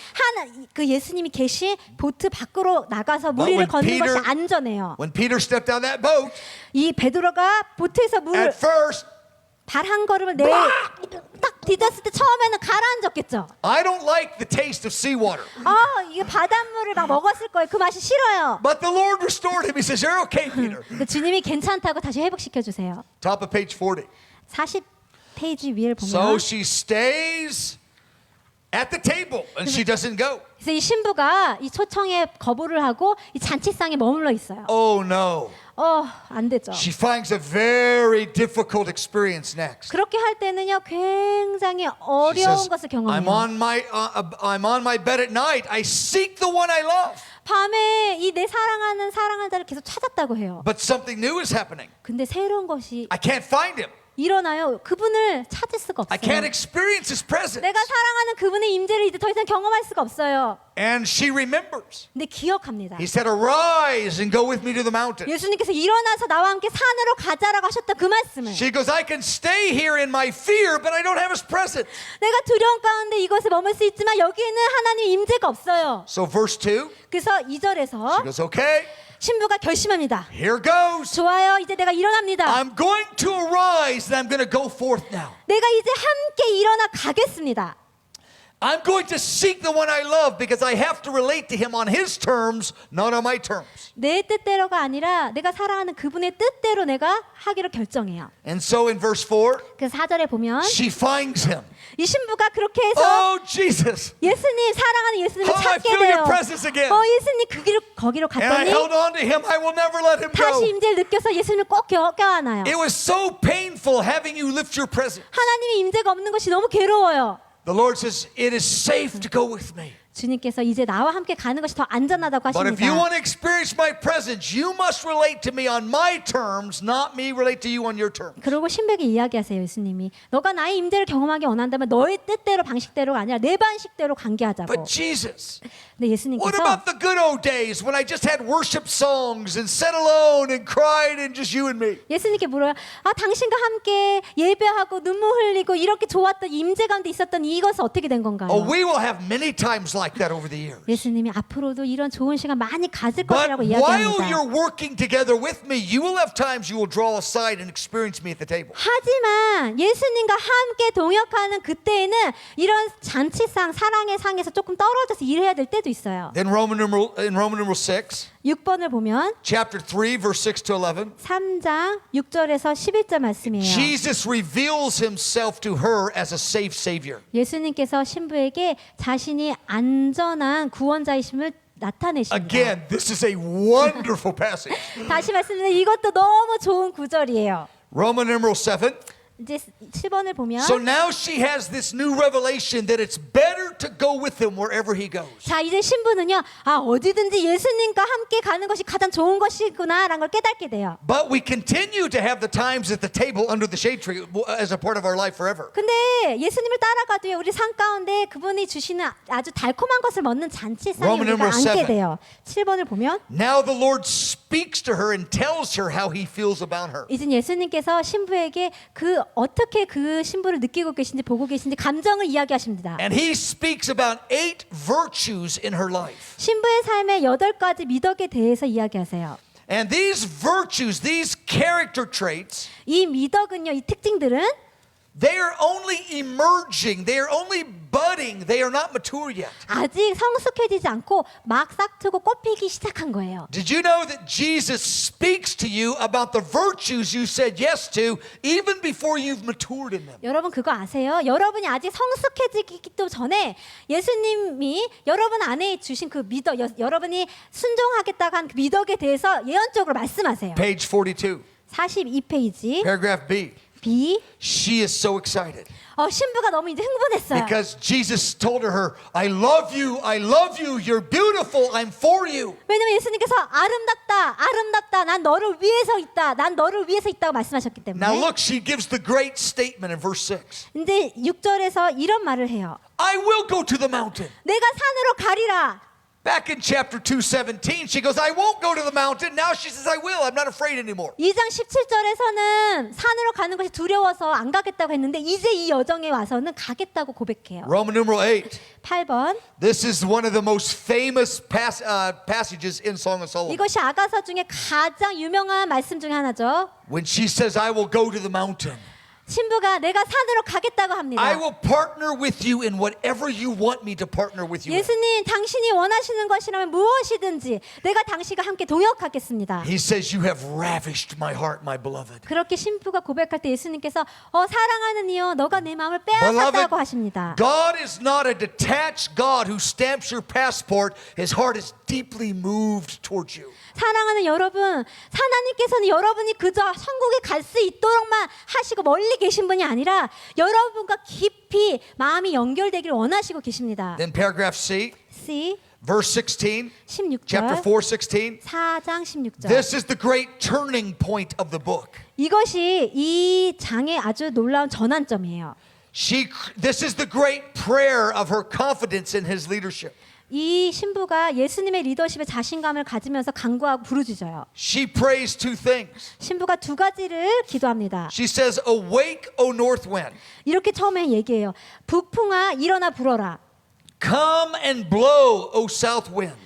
S2: 그 예수님이 계신 보트 밖으로 나가서 물 위를
S1: when
S2: 걷는
S1: Peter-
S2: 것이 안전해요.
S1: When Peter stepped out of that boat,
S2: 이 베드로가 보트에서 물
S1: at first,
S2: 발 한 걸음을 딱 디뎠을 때 처음에는 가라앉았겠죠.
S1: I don't like the taste of seawater.
S2: 이게 바닷물을 막 먹었을 거예요. 그 맛이 싫어요.
S1: But the Lord restored him. He says, you're okay, Peter.
S2: 근데 주님이 괜찮다고 다시 회복시켜 주세요.
S1: Top of page 40.
S2: 40페이지 위를
S1: So
S2: 보면
S1: she stays at the table and she doesn't go.
S2: 그래서 이 신부가 이 초청에 거부를 하고 이 잔치상에 머물러 있어요.
S1: Oh no.
S2: 안 되죠.
S1: She finds a very difficult experience next.
S2: 그렇게 할 때는요 굉장히
S1: She
S2: 어려운
S1: says,
S2: 것을
S1: I'm
S2: 경험해요.
S1: on my bed at night. I seek the one I love.
S2: 밤에 이 내 사랑하는 사랑하는 자를 계속 찾았다고 해요.
S1: But something new is happening.
S2: 근데 새로운 것이
S1: I can't find him.
S2: 일어나요. 그분을 찾을 수가
S1: I
S2: 없어요.
S1: can't experience his presence.
S2: 내가 사랑하는 그분의 임재를 이제 더 이상 경험할 수가 없어요.
S1: And she remembers.
S2: 근데 기억합니다.
S1: He said, arise and go with me to the mountain.
S2: 예수님께서 일어나서 나와 함께 산으로 가자라고 하셨던 그 말씀을
S1: She goes, I can stay here in my fear, but I don't have his presence.
S2: 내가 두려움 가운데 이곳에 머물 수 있지만 여기에는 하나님 임재가 없어요.
S1: So verse 2,
S2: 그래서 2절에서
S1: she goes, okay,
S2: 신부가 결심합니다.
S1: here goes.
S2: 좋아요. 이제 내가 일어납니다.
S1: I'm going to arise and I'm going to go forth now.
S2: 내가 이제 함께 일어나 가겠습니다.
S1: I'm going to seek the one I love because I have to relate to him on his terms, not on my terms.
S2: 내 뜻대로가 아니라 내가 사랑하는 그분의 뜻대로 내가 하기로 결정해요.
S1: And so in verse 4,
S2: 그래서 4절에 보면
S1: she finds him.
S2: 이 신부가 그렇게 해서
S1: Oh, Jesus.
S2: 예수님 사랑하는 예수님을
S1: Oh, I
S2: 찾게
S1: feel
S2: 돼요.
S1: your presence again.
S2: 예수님 그 길을 거기로
S1: And I
S2: 갔더니
S1: held on to him. I will never let him
S2: 다시
S1: go.
S2: 임재를 느껴서 예수님을 꼭 껴안아요.
S1: It was so painful having you lift your presence.
S2: 하나님의 임재가 없는 것이 너무 괴로워요.
S1: The Lord says, it is safe to go with me.
S2: 주님께서 이제 나와 함께 가는 것이 더 안전하다고
S1: But if you
S2: 하십니다.
S1: want to experience my presence, you must relate to me on my terms, not me relate to you on your terms.
S2: 그리고 신부에게 이야기하세요. 예수님이 너가 나의 임재를 경험하기 원한다면 너의 뜻대로 방식대로가 아니라 내 방식대로 관계하자고.
S1: But Jesus,
S2: 근데
S1: what
S2: 예수님께서
S1: about the good old days when I just had worship songs and sat alone and cried and just you and me?
S2: 예수님께 물어요. 당신과 함께 예배하고 눈물 흘리고 이렇게 좋았던 임재 가운데 있었던 이것은 어떻게 된 건가요?
S1: Oh, we will have many times like that over the years.
S2: 예수님이 앞으로도 이런 좋은 시간 많이 가질
S1: But
S2: 것이라고
S1: while
S2: 이야기합니다.
S1: you're working together with me, you will have times you will draw aside and experience me at the table.
S2: 하지만 예수님과 함께 동역하는 그때에는 이런 잔치상 사랑의 상에서 조금 떨어져서 일해야 될 때도 있어요.
S1: Then in Roman numeral 6,
S2: 6번을 보면
S1: chapter 3, verse 6 to 11,
S2: 3장 6절에서 11절 말씀이에요.
S1: Jesus reveals himself to her as a safe savior.
S2: 예수님께서 신부에게 자신이 안전한 구원자이심을 나타내십니다.
S1: Again, this is a wonderful passage.
S2: 다시 말씀드리면 이것도 너무 좋은 구절이에요.
S1: Roman numeral 7.
S2: 이제 7번을 보면
S1: So now she has this new revelation that it's better to go with him wherever he goes.
S2: 자 이제 신부는요 어디든지 예수님과 함께 가는 것이 가장 좋은 것이구나라는 걸 깨닫게 돼요.
S1: But we continue to have the times at the table under the shade tree as a part of our life forever.
S2: 근데 예수님을 따라가도요 우리 삶 가운데 그분이 주시는 아주 달콤한 것을 먹는 잔치상에
S1: Roman
S2: 우리가
S1: numeral
S2: 앉게
S1: 7.
S2: 돼요. 7번을 보면
S1: Now the Lord speaks to her and tells her how he feels about her.
S2: 이제 예수님께서 신부에게 어떻게 그 신부를 느끼고 계신지 보고 계신지 감정을 이야기하십니다.
S1: And he speaks about 8 virtues in her life.
S2: 신부의 삶의 8가지 미덕에 대해서 이야기하세요.
S1: And these virtues, these character traits,
S2: 이 미덕은요, 이 특징들은
S1: they are only emerging, they are only budding, they are not mature yet.
S2: 아직 성숙해지지 않고 막 싹트고 꽃피기 시작한 거예요.
S1: Did you know that Jesus speaks to you about the virtues you said yes to even before you've matured in them?
S2: 여러분 그거 아세요? 여러분이 아직 성숙해지기도 전에 예수님이 여러분 안에 주신 그 미덕, 여러분이 순종하겠다고 한 그 미덕에 대해서 예언적으로 말씀하세요.
S1: Page 42,
S2: 42페이지
S1: paragraph B.
S2: B.
S1: She is so excited
S2: 신부가 너무 이제 흥분했어요.
S1: because Jesus told her, I love you, you're beautiful, I'm for you.
S2: 왜냐면 예수님께서 아름답다, 난 너를 위해서 있다, 난 너를 위해서 있다고 말씀하셨기 때문에.
S1: Now look, she gives the great statement in verse 6.
S2: 근데 6절에서 이런 말을 해요.
S1: I will go to the mountain.
S2: 내가 산으로 가리라.
S1: Back in chapter 2:17, she goes, I won't go to the mountain. Now she says, I will. I'm not afraid anymore.
S2: 2장 17절에서는 산으로 가는 것이 두려워서 안 가겠다고 했는데 이제 이 여정에 와서는 가겠다고 고백해요.
S1: Roman numeral 8.
S2: 8번.
S1: This is one of the most famous passages in Song of Solomon.
S2: 이것이 아가서 중에 가장 유명한 말씀 중에 하나죠.
S1: When she says, I will go to the mountain.
S2: 신부가 내가 산으로 가겠다고 합니다.
S1: I will partner with you in whatever you want me to partner with you in.
S2: 예수님, 당신이 원하시는 것이라면 무엇이든지 내가 당신과 함께 동역하겠습니다.
S1: He says, you have ravished my heart, my beloved.
S2: 그렇게 신부가 고백할 때 예수님께서 사랑하는 이여 너가 내 마음을 빼앗았다고 하십니다.
S1: God is not a detached God who stamps your passport. His heart is deeply moved towards you.
S2: 사랑하는 여러분, 하나님께서는 여러분이 그저 천국에 갈 수 있도록만 하시고 멀리 계신 분이 아니라 여러분과 깊이 마음이 연결되기를 원하시고 계십니다.
S1: Then paragraph C,
S2: C
S1: verse 16, chapter
S2: 16절
S1: 4:16.
S2: 4장 16절
S1: This is the great turning point of the book.
S2: 이것이 이 장의 아주 놀라운 전환점이에요.
S1: This is the great prayer of her confidence in his leadership.
S2: 이 신부가 예수님의 리더십에 자신감을 가지면서 간구하고 부르짖어요.
S1: She prays 2 things.
S2: 신부가 2가지를 기도합니다.
S1: She says, awake, O north wind.
S2: 이렇게 처음에 얘기해요. 북풍아 일어나 불어라.
S1: Come and blow, O south wind.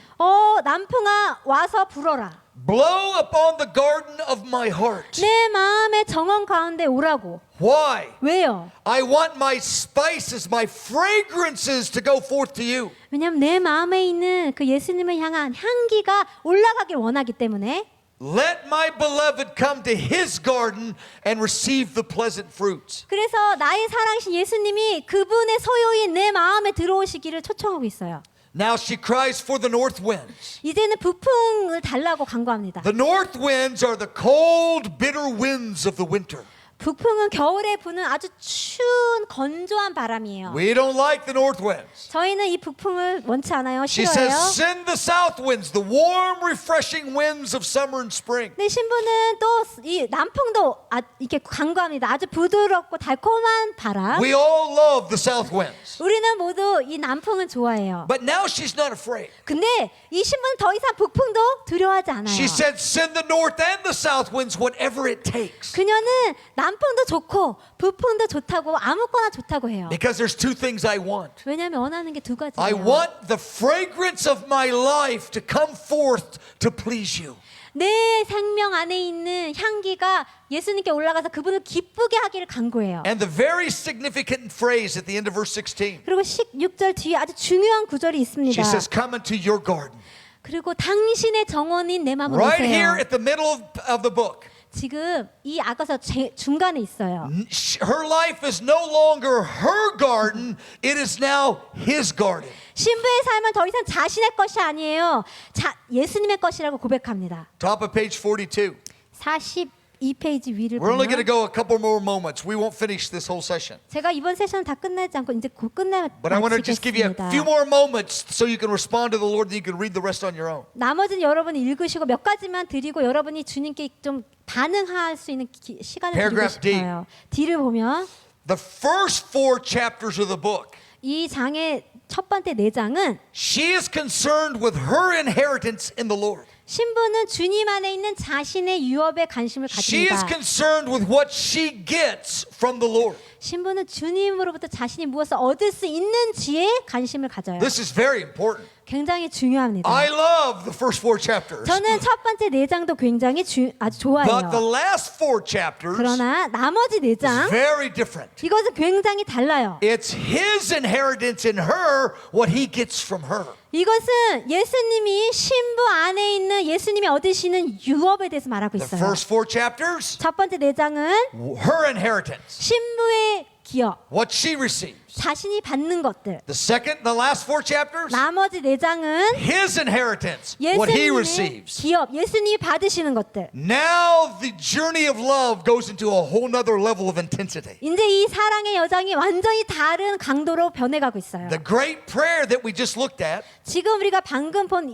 S2: 남풍아 와서 불어라.
S1: blow upon the garden of my heart.
S2: 내 마음의 정원 가운데 오라고.
S1: Why?
S2: 왜요?
S1: I want my spices, my fragrances to go forth to you.
S2: 왜냐하면 내 마음에 있는 그 예수님을 향한 향기가 올라가길 원하기 때문에.
S1: Let my beloved come to his garden and receive the pleasant fruits.
S2: 그래서 나의 사랑이신 예수님이 그분의 소유인 내 마음에 들어오시기를 초청하고 있어요.
S1: Now she cries for the north winds.
S2: 이제는 북풍을 달라고 간구합니다.
S1: The north winds are the cold, bitter winds of the winter.
S2: 북풍은 겨울에 부는 아주 추운 건조한 바람이에요.
S1: We don't like the north winds.
S2: 저희는 이 북풍을 원치 않아요.
S1: She
S2: 싫어해요.
S1: says, send the south winds, the warm, refreshing winds of summer and spring.
S2: 근데 신부는 또 이 남풍도 이렇게 간구합니다. 아주 부드럽고 달콤한 바람.
S1: We all love the south winds.
S2: 우리는 모두 이 남풍을 좋아해요.
S1: But now she's not afraid.
S2: 근데 이 신부는 더 이상 북풍도 두려워하지 않아요.
S1: She said, send the north and the south winds, whatever it takes.
S2: 그녀는 남풍도 좋고 북풍도 좋다고 아무거나 좋다고 해요.
S1: Because there's two things I want.
S2: 왜냐하면 원하는 게 두
S1: I
S2: 가지예요.
S1: want the fragrance of my life to come forth to please you.
S2: 내 생명 안에 있는 향기가 예수님께 올라가서 그분을 기쁘게 하기를 간구해요.
S1: And the very significant phrase at the end of verse 16.
S2: 그리고 16절 뒤에 아주 중요한 구절이 있습니다.
S1: She says, come into your garden.
S2: 그리고 당신의 정원인 내 마음으로
S1: Right here
S2: 오세요.
S1: at the middle of the book.
S2: 지금 이 아가서 중간에 있어요.
S1: Her life is no longer her garden, it is now his garden.
S2: 신부의 삶은 더 이상 자신의 것이 아니에요. 예수님의 것이라고 고백합니다.
S1: Top of page 42.
S2: 42페이지 위를
S1: We're only going to
S2: 보면
S1: go a couple more moments. We won't finish this whole session.
S2: 제가 이번 세션은 다 끝나지 않고 이제 곧 끝내
S1: But I want to just give you a few
S2: 마치겠습니다.
S1: more moments so you can respond to the Lord and you can read the rest on your own.
S2: 나머지는 여러분이 읽으시고 몇 가지만 드리고 여러분이 주님께 좀 반응할 수 있는 시간을 드리고
S1: Paragraph D.
S2: 싶어요. D를 보면
S1: The first 4 chapters of the book,
S2: 이 장의 첫 번째 4장은
S1: she is concerned with her inheritance in the Lord.
S2: 신부는 주님 안에 있는 자신의 유업에 관심을
S1: She is
S2: 가집니다.
S1: concerned with what she gets from the Lord.
S2: 신부는 주님으로부터 자신이 무엇을 얻을 수 있는지에 관심을 가져요.
S1: This is very important.
S2: 굉장히 중요합니다.
S1: I love the first 4 chapters.
S2: 저는 첫 번째 4장도 굉장히 아주
S1: But the
S2: 좋아해요.
S1: last 4 chapters
S2: 그러나 나머지
S1: is
S2: 4장
S1: very different.
S2: 이것은 굉장히 달라요.
S1: It's his inheritance in her, what he gets from her.
S2: 이것은 예수님이 신부 안에 있는 예수님이 얻으시는 유업에 대해서 말하고
S1: The
S2: 있어요.
S1: first 4 chapters,
S2: 첫 번째 4장은
S1: her inheritance,
S2: 신부의 기업,
S1: what she receives.
S2: 자신이 받는 것들.
S1: The last 4 chapters,
S2: 나머지 4장은
S1: his inheritance, what he
S2: 예수님의
S1: receives.
S2: 기업, 예수님이 받으시는 것들.
S1: Now the journey of love goes into a whole nother level of intensity.
S2: 이제 이 사랑의 여정이 완전히 다른 강도로 변해가고 있어요.
S1: The great prayer that we just looked at,
S2: 지금 우리가 방금 본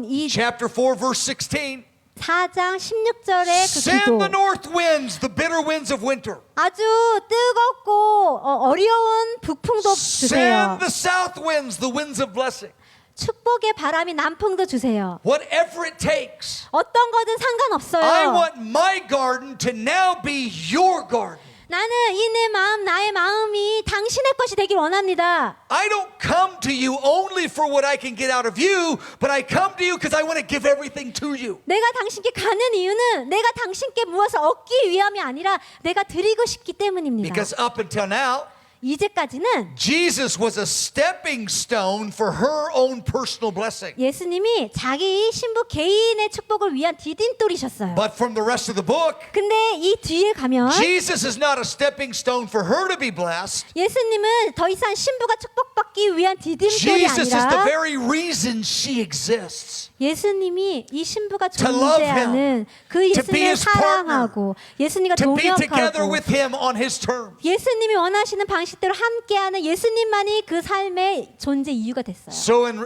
S2: 이
S1: chapter 4, verse 16,
S2: 4장 16절의 그
S1: send
S2: 기도.
S1: the north winds, the bitter winds of winter.
S2: 아주 뜨겁고 어려운 북풍도 주세요.
S1: Send the south winds, the winds of blessing.
S2: 축복의 바람이 남풍도 주세요.
S1: Whatever it takes.
S2: 어떤 거든
S1: I
S2: 상관없어요.
S1: want my garden to now be your garden.
S2: 나는 이 내 마음, 나의 마음이 당신의 것이 되길 원합니다.
S1: I don't come to you only for what I can get out of you, but I come to you because I want to give everything to you.
S2: 내가 당신께 가는 이유는 내가 당신께 무엇을 얻기 위함이 아니라 내가 드리고 싶기 때문입니다.
S1: Because up until now,
S2: 이제까지는
S1: Jesus was a stepping stone for her own personal blessing.
S2: 예수님이 자기 신부 개인의 축복을 위한 디딤돌이셨어요.
S1: But from the rest of the book,
S2: 근데 이 뒤에 가면
S1: Jesus is not a stepping stone for her to be blessed.
S2: 예수님은 더 이상 신부가 축복받기 위한 디딤돌이
S1: Jesus is the
S2: 아니라
S1: very reason she exists.
S2: 예수님이 이 신부가
S1: To love
S2: 존재하는 그
S1: to be
S2: 예수님을
S1: his partner,
S2: 사랑하고 예수님과
S1: To be together
S2: 동역하고
S1: with him on his terms.
S2: 예수님이 원하시는 방식대로 함께하는 예수님만이 그 삶의 존재 이유가 됐어요.
S1: So in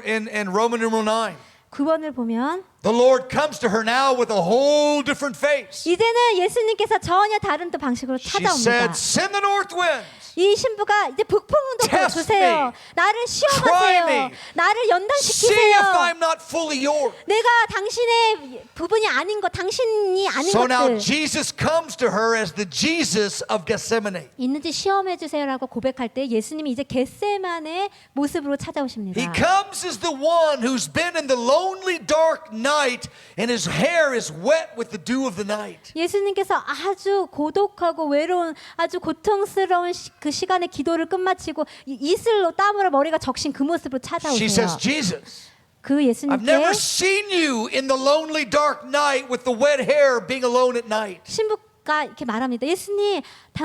S1: Roman numeral 9,
S2: 9번을 보면
S1: the Lord comes to her now with a whole different face.
S2: 이제는 예수님께서 전혀 다른 또 방식으로
S1: She
S2: 찾아옵니다.
S1: said, send the north winds.
S2: 이 신부가 이제 북풍도
S1: Test
S2: 주세요.
S1: me.
S2: 나를
S1: Try
S2: 시험하세요.
S1: me.
S2: 나를
S1: See if
S2: 연단시키세요.
S1: I'm not not fully yours.
S2: 내가 당신의 부분이 아닌 것, 당신이 아닌
S1: So now
S2: 것들
S1: Jesus comes to her as the Jesus of Gethsemane.
S2: 있는지 시험해 주세요라고 고백할 때 예수님이 이제 겟세만의 모습으로 찾아오십니다.
S1: He comes as the one who's been in the lonely dark night and his hair is wet with the dew of the night.
S2: 예수님께서 아주 고독하고 외로운 아주 고통스러운 그 시간에 기도를 끝마치고 이슬로 땀으로 머리가 적신 그 모습으로
S1: She
S2: 찾아오세요.
S1: says, Jesus,
S2: 그
S1: I've
S2: 예수님께
S1: never seen you in the lonely dark night with the wet hair being alone at night.
S2: 신부가 이렇게 말합니다. 예수님,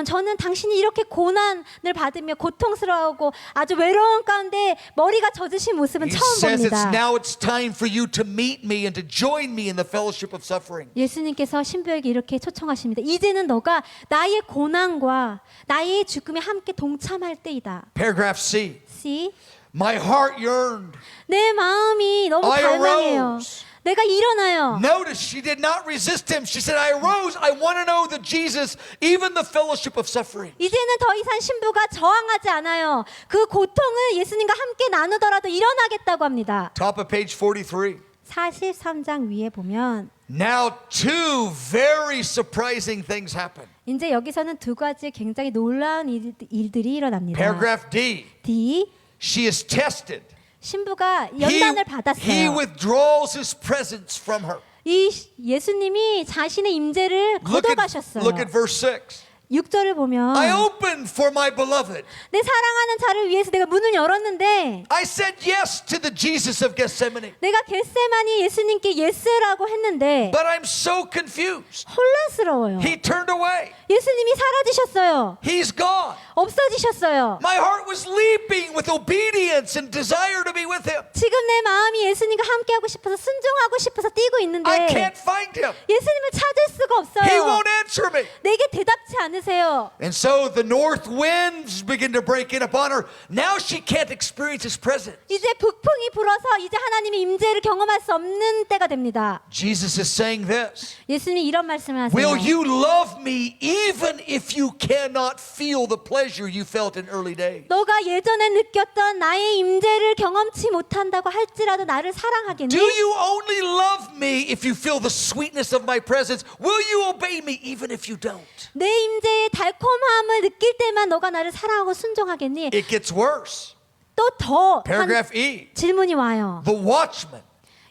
S2: 저는 당신이 이렇게 고난을 받으며 고통스러워하고 아주 외로운 가운데 머리가 젖으신 모습은
S1: He
S2: 처음
S1: says
S2: 봅니다.
S1: now it's time for you to meet me and to join me in the fellowship of suffering.
S2: 예수님께서 신부에게 이렇게 초청하십니다. 이제는 너가 나의 고난과 나의 죽음에 함께 동참할 때이다.
S1: Paragraph C.
S2: C.
S1: My heart yearned.
S2: 내 마음이 너무
S1: I
S2: 갈망해요.
S1: arose.
S2: 내가 일어나요.
S1: Notice she did not resist him. She said, I arose. I want to know the Jesus, even the fellowship of suffering.
S2: 이제는 더 이상 신부가 저항하지 않아요. 그 고통을 예수님과 함께 나누더라도 일어나겠다고 합니다.
S1: Top of page 43.
S2: 43장 위에 보면
S1: Now two very surprising things happen.
S2: 이제 여기서는 두 가지 굉장히 놀라운 일들이 일어납니다.
S1: Paragraph D.
S2: D.
S1: She is tested.
S2: 신부가
S1: He
S2: 연단을 받았어요.
S1: withdraws his presence from her.
S2: 이 예수님이 자신의 임재를 걷어가셨어요.
S1: Look at verse 6.
S2: 6절을 보면
S1: I opened for my beloved.
S2: 내 사랑하는 자를 위해서 내가 문을 열었는데
S1: I said yes to the Jesus of Gethsemane.
S2: 내가 겟세마니 예수님께 예스라고 했는데
S1: But I'm so confused.
S2: 혼란스러워요.
S1: He turned away.
S2: 예수님이 사라지셨어요.
S1: He's gone.
S2: 없어지셨어요.
S1: My heart was leaping with obedience and desire to be with him.
S2: 지금 내 마음이 예수님과 함께하고 싶어서 순종하고 싶어서 뛰고 있는데
S1: I can't find him.
S2: 예수님을 찾을 수가
S1: He
S2: 없어요.
S1: won't answer me.
S2: 내게 대답지 않으세요.
S1: And so the north winds begin to break in upon her. Now she can't experience his presence.
S2: 이제 북풍이 불어서 이제 하나님의 임재를 경험할 수 없는 때가 됩니다.
S1: Jesus is saying this.
S2: 예수님이 이런 말씀을 하세요.
S1: Will you love me even if you cannot feel the pleasure you felt in early days?
S2: 너가 예전에 느꼈던 나의 임재를 경험치 못한다고 할지라도 나를 사랑하겠니?
S1: Do you only love me if you feel the sweetness of my presence? Will you obey me even if you don't?
S2: 내 임재의 달콤함을 느낄 때만 너가 나를 사랑하고 순종하겠니?
S1: It gets worse.
S2: 또 더
S1: Paragraph E.
S2: 질문이 와요.
S1: The watchmen,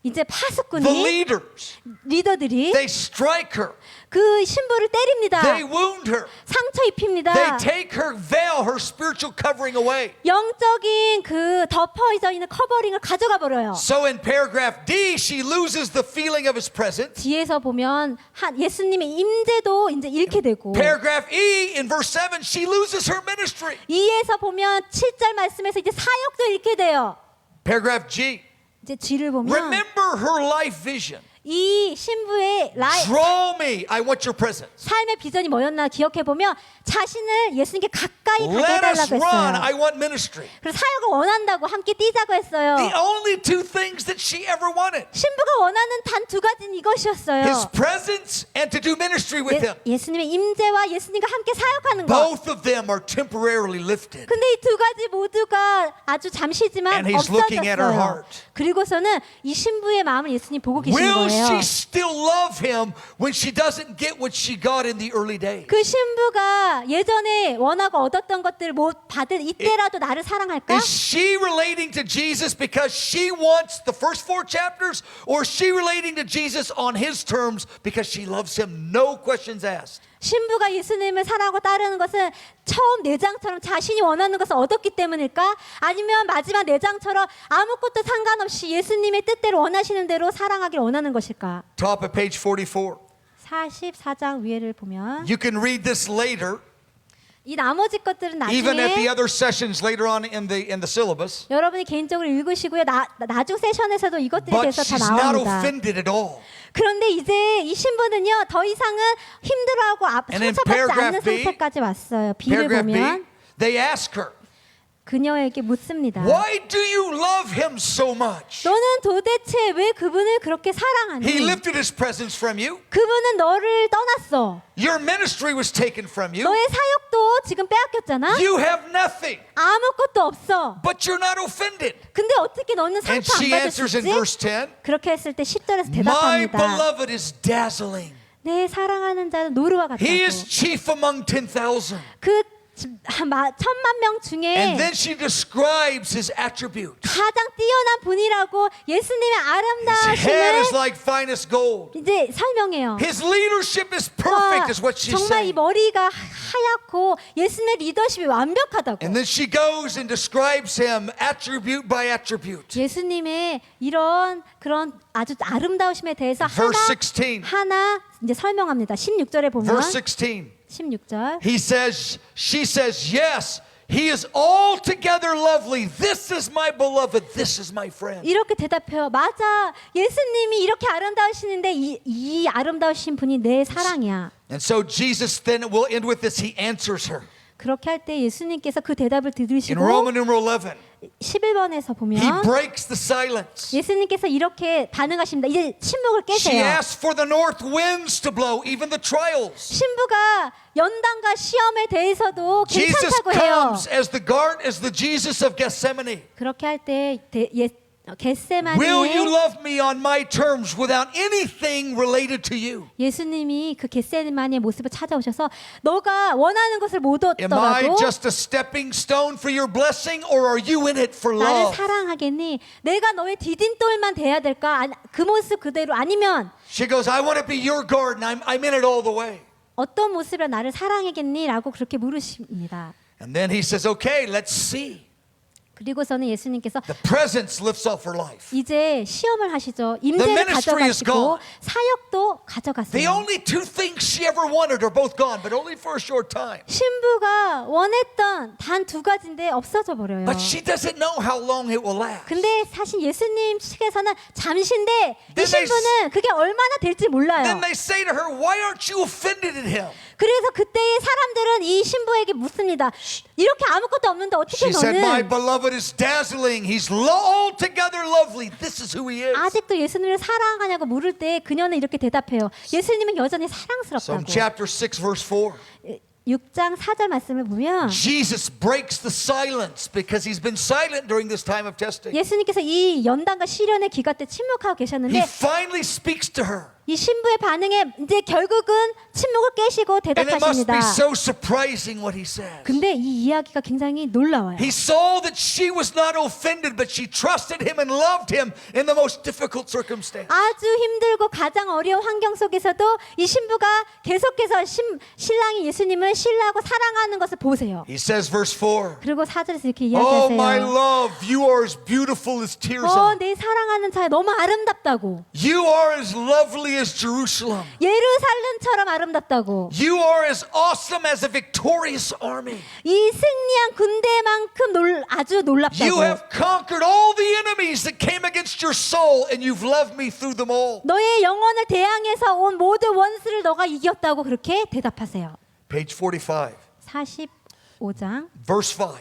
S2: 이제
S1: the
S2: 파수꾼이
S1: leaders,
S2: 리더들이
S1: they strike her.
S2: 그 신부를 때립니다.
S1: They wound her.
S2: 상처 입힙니다.
S1: They take her veil, her spiritual covering away.
S2: 영적인 그 덮어져 있는 커버링을 가져가 버려요.
S1: So in paragraph D, she loses the feeling of his presence.
S2: 뒤에서 보면 예수님의 임재도 이제 잃게 되고
S1: Paragraph E, in verse 7, she loses her ministry.
S2: 2에서 보면 7절 말씀에서 이제 사역도 잃게 돼요.
S1: Paragraph G,
S2: 이제 G를 보면
S1: remember her life vision.
S2: 이 신부의
S1: Draw me, I want your presence.
S2: 삶의 비전이 뭐였나 기억해 보면 자신을 예수님께 가까이 가게
S1: Let us
S2: 해달라고
S1: run,
S2: 했어요.
S1: I want ministry.
S2: 그래서 사역을 원한다고 함께 뛰자고 했어요.
S1: The only two things that she ever wanted.
S2: 신부가 원하는 단 두 가지는 이것이었어요.
S1: His presence and to do ministry with him.
S2: 예수님의 임재와 예수님과 함께 사역하는 것.
S1: Both of them are temporarily lifted.
S2: 근데 이 두 가지 모두가 아주 잠시지만
S1: And he's looking at her
S2: 없어졌어요.
S1: heart.
S2: 그리고서는 이 신부의 마음을 예수님 보고 계신
S1: Will
S2: 거예요.
S1: she still love him when she doesn't get what she got in the early days?
S2: 그 신부가 예전에 원하고 얻었던 것들을 못 받을 이때라도 나를 사랑할까?
S1: Is she relating to Jesus because she wants the first 4 chapters, or is she relating to Jesus on his terms because she loves him? No questions asked.
S2: 신부가 예수님을 사랑하고 따르는 것은 처음 4장처럼 자신이 원하는 것을 얻었기 때문일까? 아니면 마지막 4장처럼 아무것도 상관없이 예수님의 뜻대로 원하시는 대로 사랑하길 원하는 것일까?
S1: Top of page 44.
S2: 44장 위에를 보면
S1: You can read this later,
S2: 이 나머지 것들은
S1: even at the
S2: 나중에
S1: other sessions later on in the syllabus.
S2: 여러분이 개인적으로 읽으시고요. 나중 세션에서도 이것들에
S1: But
S2: 대해서 다
S1: she's not
S2: 나옵니다.
S1: offended at all.
S2: 그런데 이제 이 신부는요. 더 이상은 힘들어하고
S1: And in
S2: 상처받지 않는
S1: paragraph B,
S2: 상태까지 왔어요. B를
S1: Paragraph B,
S2: 보면
S1: they ask her,
S2: 그녀에게 묻습니다.
S1: Why do you love him so much?
S2: 너는 도대체 왜 그분을 그렇게 사랑하니?
S1: He lifted his presence from you.
S2: 그분은 너를 떠났어.
S1: Your ministry was taken from you.
S2: 너의 사역도 지금 빼앗겼잖아.
S1: You have nothing,
S2: 아무것도 없어.
S1: but you're not offended.
S2: 근데 어떻게 너는
S1: And
S2: 상처 안
S1: she
S2: 받을 수
S1: answers in
S2: 있지?
S1: verse 10,
S2: 그렇게 했을 때 10절에서
S1: My
S2: 대답합니다.
S1: beloved is dazzling.
S2: 내 사랑하는 자는 노루와 같다고.
S1: He is chief among 10,000.
S2: 그 1,000만 명 중에
S1: And then she describes his attributes.
S2: 가장 뛰어난 분이라고 예수님의
S1: His head is
S2: 아름다우심을
S1: like finest gold.
S2: 이제 설명해요.
S1: His leadership is
S2: 와,
S1: perfect, is what she's
S2: 정말 이
S1: saying.
S2: 머리가 하얗고 예수님의 리더십이 완벽하다고.
S1: And then she goes and describes him attribute by attribute.
S2: 예수님의 이런 그런 아주 아름다우심에 대해서
S1: Verse 16.
S2: 하나 이제 설명합니다. 16절에 보면
S1: Verse 16.
S2: 16절.
S1: She says, yes, he is altogether lovely. This is my beloved. This is my friend.
S2: 이렇게 대답해요. 맞아. 예수님이 이렇게 아름다우시는데 이 아름다우신 분이 내 사랑이야.
S1: And so Jesus then will end with this. He answers her.
S2: 그렇게 할 때 예수님께서 그 대답을
S1: In
S2: 들으시고
S1: Roman numeral 11,
S2: 11번에서
S1: he
S2: 보면
S1: breaks the silence.
S2: 예수님께서 이렇게 반응하십니다. 이제 침묵을
S1: She
S2: 깨세요.
S1: asks for the north winds to blow, even the trials.
S2: 신부가 연단과 시험에 대해서도
S1: Jesus
S2: 괜찮다고 해요.
S1: comes as the Jesus of Gethsemane.
S2: 그렇게 할 때
S1: Will you
S2: 겟세마니에
S1: love me on my terms without anything related to you?
S2: 예수님이 그 겟세마니의 모습을 찾아오셔서 너가 원하는 것을 못
S1: Am I
S2: 얻더라도
S1: just a stepping stone for your blessing, or are you in it for
S2: 나를
S1: love?
S2: 사랑하겠니? 내가 너의 디딤돌만 돼야 될까? 그 모습 그대로 아니면
S1: She goes, I want to be your garden. I'm in it all the way.
S2: 어떤 모습으로 나를 사랑하겠니? 라고 그렇게 물으십니다.
S1: And then he says, okay, let's see.
S2: 그리고서는 예수님께서
S1: The presence lifts off her life.
S2: 이제 시험을 하시죠.
S1: The
S2: 임재를
S1: ministry is
S2: 가져가시고
S1: gone.
S2: 사역도
S1: The
S2: 가져갔어요.
S1: only two things she ever wanted are both gone, but only for a short time.
S2: 신부가 원했던 단 두 가지인데 없어져 버려요.
S1: But she doesn't know how long it will last.
S2: 근데 사실 예수님 측에서는 잠시인데 이
S1: Then they
S2: 신부는 그게 얼마나 될지 몰라요.
S1: Then they say to her, why aren't you offended at him?
S2: 그래서 그때의 사람들은 이 신부에게 묻습니다. 이렇게 아무것도 없는데 어떻게
S1: She said, my
S2: 너는
S1: beloved is dazzling. He's altogether lovely. This is who he is.
S2: 아직도 예수님을 사랑하냐고 물을 때 그녀는 이렇게 대답해요. 예수님은 여전히
S1: So
S2: 사랑스럽다고.
S1: in chapter 6, verse 4,
S2: 6장 4절 말씀을 보면
S1: Jesus breaks the silence because he's been silent during this time of testing.
S2: 예수님께서 이 연단과 시련의 기간 때 침묵하고
S1: He
S2: 계셨는데
S1: finally speaks to her.
S2: 이 신부의 반응에 이제 결국은 침묵을 깨시고
S1: And it must
S2: 대답하십니다.
S1: be so surprising what he says.
S2: 근데 이 이야기가 굉장히 놀라워요.
S1: He saw that she was not offended, but she trusted him and loved him in the most difficult circumstance.
S2: 아주 힘들고 가장 어려운 환경 속에서도 이 신부가 계속해서 신랑이 예수님을 신뢰하고 사랑하는 것을 보세요.
S1: He says, verse 4,
S2: 그리고 4절에서 이렇게
S1: Oh, my
S2: 이야기하세요.
S1: love, you are as beautiful as tears.
S2: 내 사랑하는 자야 너무 아름답다고.
S1: You are as lovely as Jerusalem.
S2: 예루살렘처럼 아름답다고.
S1: You are as awesome as a victorious army.
S2: 이 승리한 군대만큼 아주
S1: You
S2: 놀랍다고.
S1: have conquered all the enemies that came against your soul, and you've loved me through them all.
S2: 너의 영혼을 대항해서 온 모든 원수를 너가 이겼다고 그렇게 대답하세요.
S1: Page 45,
S2: 45장
S1: verse 5.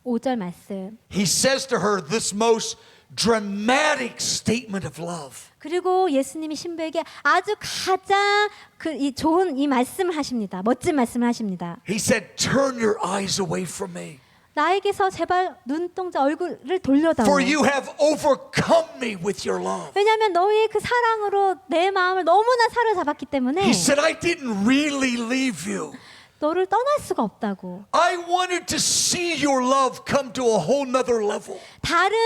S2: 5절 말씀.
S1: He says to her this most dramatic statement of love.
S2: 그리고 예수님이 신부에게 아주 가장 이 좋은 이 말씀을 하십니다. 멋진 말씀을 하십니다.
S1: He said, turn your eyes away from me,
S2: 나에게서 제발 눈동자 얼굴을 돌려다오.
S1: for you have overcome me with your love.
S2: 왜냐하면 너의 그 사랑으로 내 마음을 너무나 사로잡았기 때문에
S1: He said, I didn't really leave you.
S2: 너를 떠날 수가 없다고.
S1: I wanted to see your love come to a whole nother level.
S2: 다른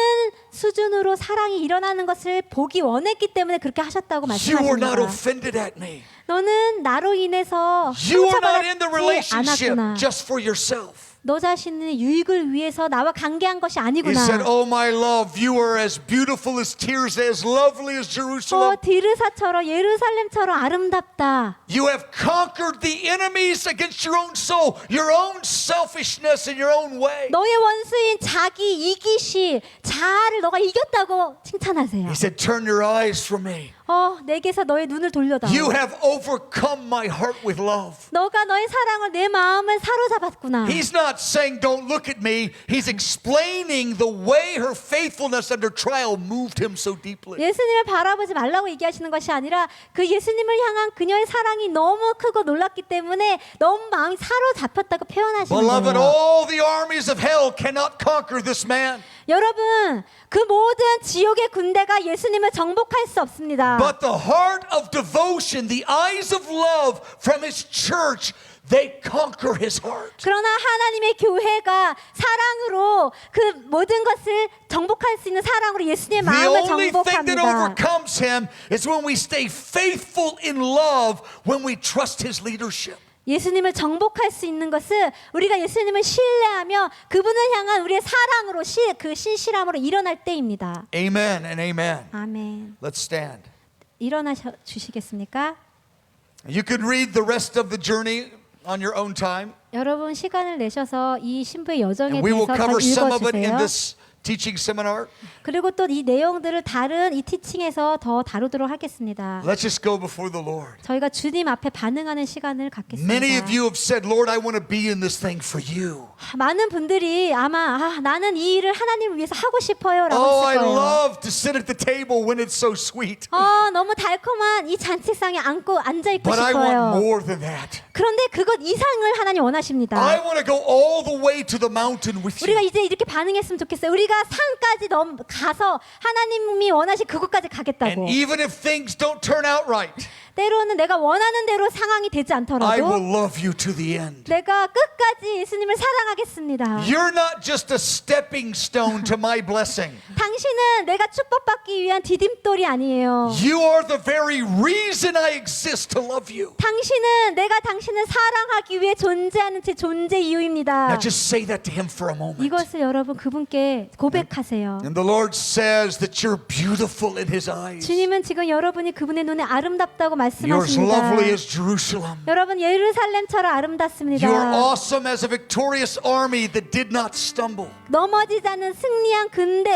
S2: 수준으로 사랑이 일어나는 것을 보기 원했기 때문에 그렇게 하셨다고
S1: You were not
S2: 말씀하십니다.
S1: offended at me.
S2: 너는 나로 인해서
S1: You are not in the
S2: 상처받지
S1: relationship
S2: 않았구나.
S1: just for yourself.
S2: 너 자신의 유익을 위해서 나와 관계한 것이
S1: He
S2: 아니구나.
S1: said, oh my love, you are as beautiful as tears, as lovely as Jerusalem.
S2: 디르사처럼 예루살렘처럼 아름답다.
S1: You have conquered the enemies against your own soul, your own selfishness and your own way.
S2: 너의 원수인 자기 이기심, 자아를 너가 이겼다고 칭찬하세요.
S1: He said, turn your eyes from me.
S2: 내게서 너의 눈을 돌려다오.
S1: You have overcome my heart with love.
S2: 너가 너의 사랑을 내 마음을 사로잡았구나.
S1: He's not saying don't look at me. He's explaining the way her faithfulness under trial moved him so deeply.
S2: 예수님을 바라보지 말라고 얘기하시는 것이 아니라 그 예수님을 향한 그녀의 사랑이 너무 크고 놀랐기 때문에 너무 마음이 사로잡혔다고 표현하시는
S1: Beloved,
S2: 거예요.
S1: all the armies of hell cannot conquer this man.
S2: 여러분, 그 모든 지옥의 군대가 예수님을 정복할 수 없습니다.
S1: But the heart of devotion, the eyes of love from his church, they conquer his heart.
S2: 그러나 하나님의 교회가 사랑으로 그 모든 것을 정복할 수 있는 사랑으로 예수님의
S1: The
S2: 마음을
S1: only thing that
S2: 정복합니다.
S1: overcomes him is when we stay faithful in love, when we trust his leadership.
S2: 예수님을 정복할 수 있는 것은 우리가 예수님을 신뢰하며 그분을 향한 우리의 사랑으로 그 신실함으로 일어날 때입니다.
S1: Amen and amen.
S2: 아멘.
S1: Let's stand.
S2: 일어나 주시겠습니까?
S1: You can read the rest of the journey on your own time.
S2: 여러분 시간을 내셔서 이 신부의 여정에
S1: And we will
S2: 대해서 잘
S1: cover some of it in
S2: 읽어주세요.
S1: this teaching seminar.
S2: 그리고 또 이 내용들을 다른 이 티칭에서 더 다루도록 하겠습니다.
S1: Let's just go before the Lord.
S2: 저희가 주님 앞에 반응하는 시간을 갖겠습니다.
S1: Many of you have said, Lord, I want to be in this thing for you.
S2: 많은 분들이 아마 나는 이 일을 하나님을 위해서 하고 싶어요라고
S1: Oh, I
S2: 했을 거예요.
S1: love to sit at the table when it's so sweet.
S2: 너무 달콤한 이 잔치상에 앉아 있고
S1: But I want
S2: 싶어요.
S1: more than that.
S2: 그런데 그것 이상을 하나님 원하십니다.
S1: I want to go all the way to the mountain with
S2: 우리가
S1: you.
S2: 이제 이렇게 반응했으면 좋겠어요. 우리가 산까지 가서 하나님이 원하신 그곳까지 가겠다고.
S1: And even if things don't turn out right,
S2: 때로는 내가 원하는 대로 상황이 되지
S1: I
S2: 않더라도
S1: will love you to the end.
S2: 내가 끝까지 예수님을 사랑하겠습니다.
S1: You're not just a stepping stone to my blessing.
S2: 당신은 내가 축복받기 위한 디딤돌이 아니에요.
S1: You are the very reason I exist to love you.
S2: 당신은 내가 당신을 사랑하기 위해 존재하는 제 존재 이유입니다.
S1: Now just say that to him for a moment.
S2: 이것을 여러분 그분께 고백하세요.
S1: And the Lord says that you're beautiful in his eyes.
S2: 주님은 지금 여러분이 그분의 눈에 아름답다고
S1: You're as
S2: 말씀하십니다.
S1: lovely as Jerusalem.
S2: 여러분 예루살렘처럼 아름답습니다.
S1: You're awesome as a victorious army that did not stumble.
S2: 넘어지지 않는 승리한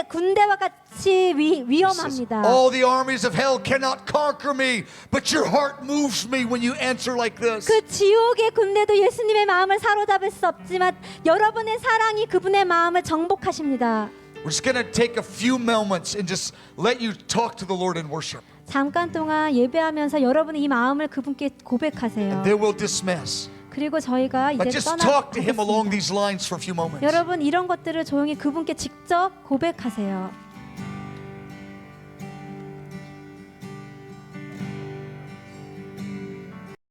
S2: 군대와 같이 위험합니다.
S1: All the armies of hell cannot conquer me, but your heart moves me when you answer like this.
S2: 그 지옥의 군대도 예수님의 마음을 사로잡을 수 없지만 여러분의 사랑이 그분의 마음을 정복하십니다.
S1: We're just going to take a few moments and just let you talk to the Lord in worship.
S2: 잠깐 동안 예배하면서 여러분이 이 마음을 그분께 고백하세요.
S1: Then we'll dismiss.
S2: 그리고 저희가
S1: But
S2: 이제
S1: just talk to him along
S2: 떠나가겠습니다.
S1: these lines for a few moments.
S2: 여러분 이런 것들을 조용히 그분께 직접 고백하세요.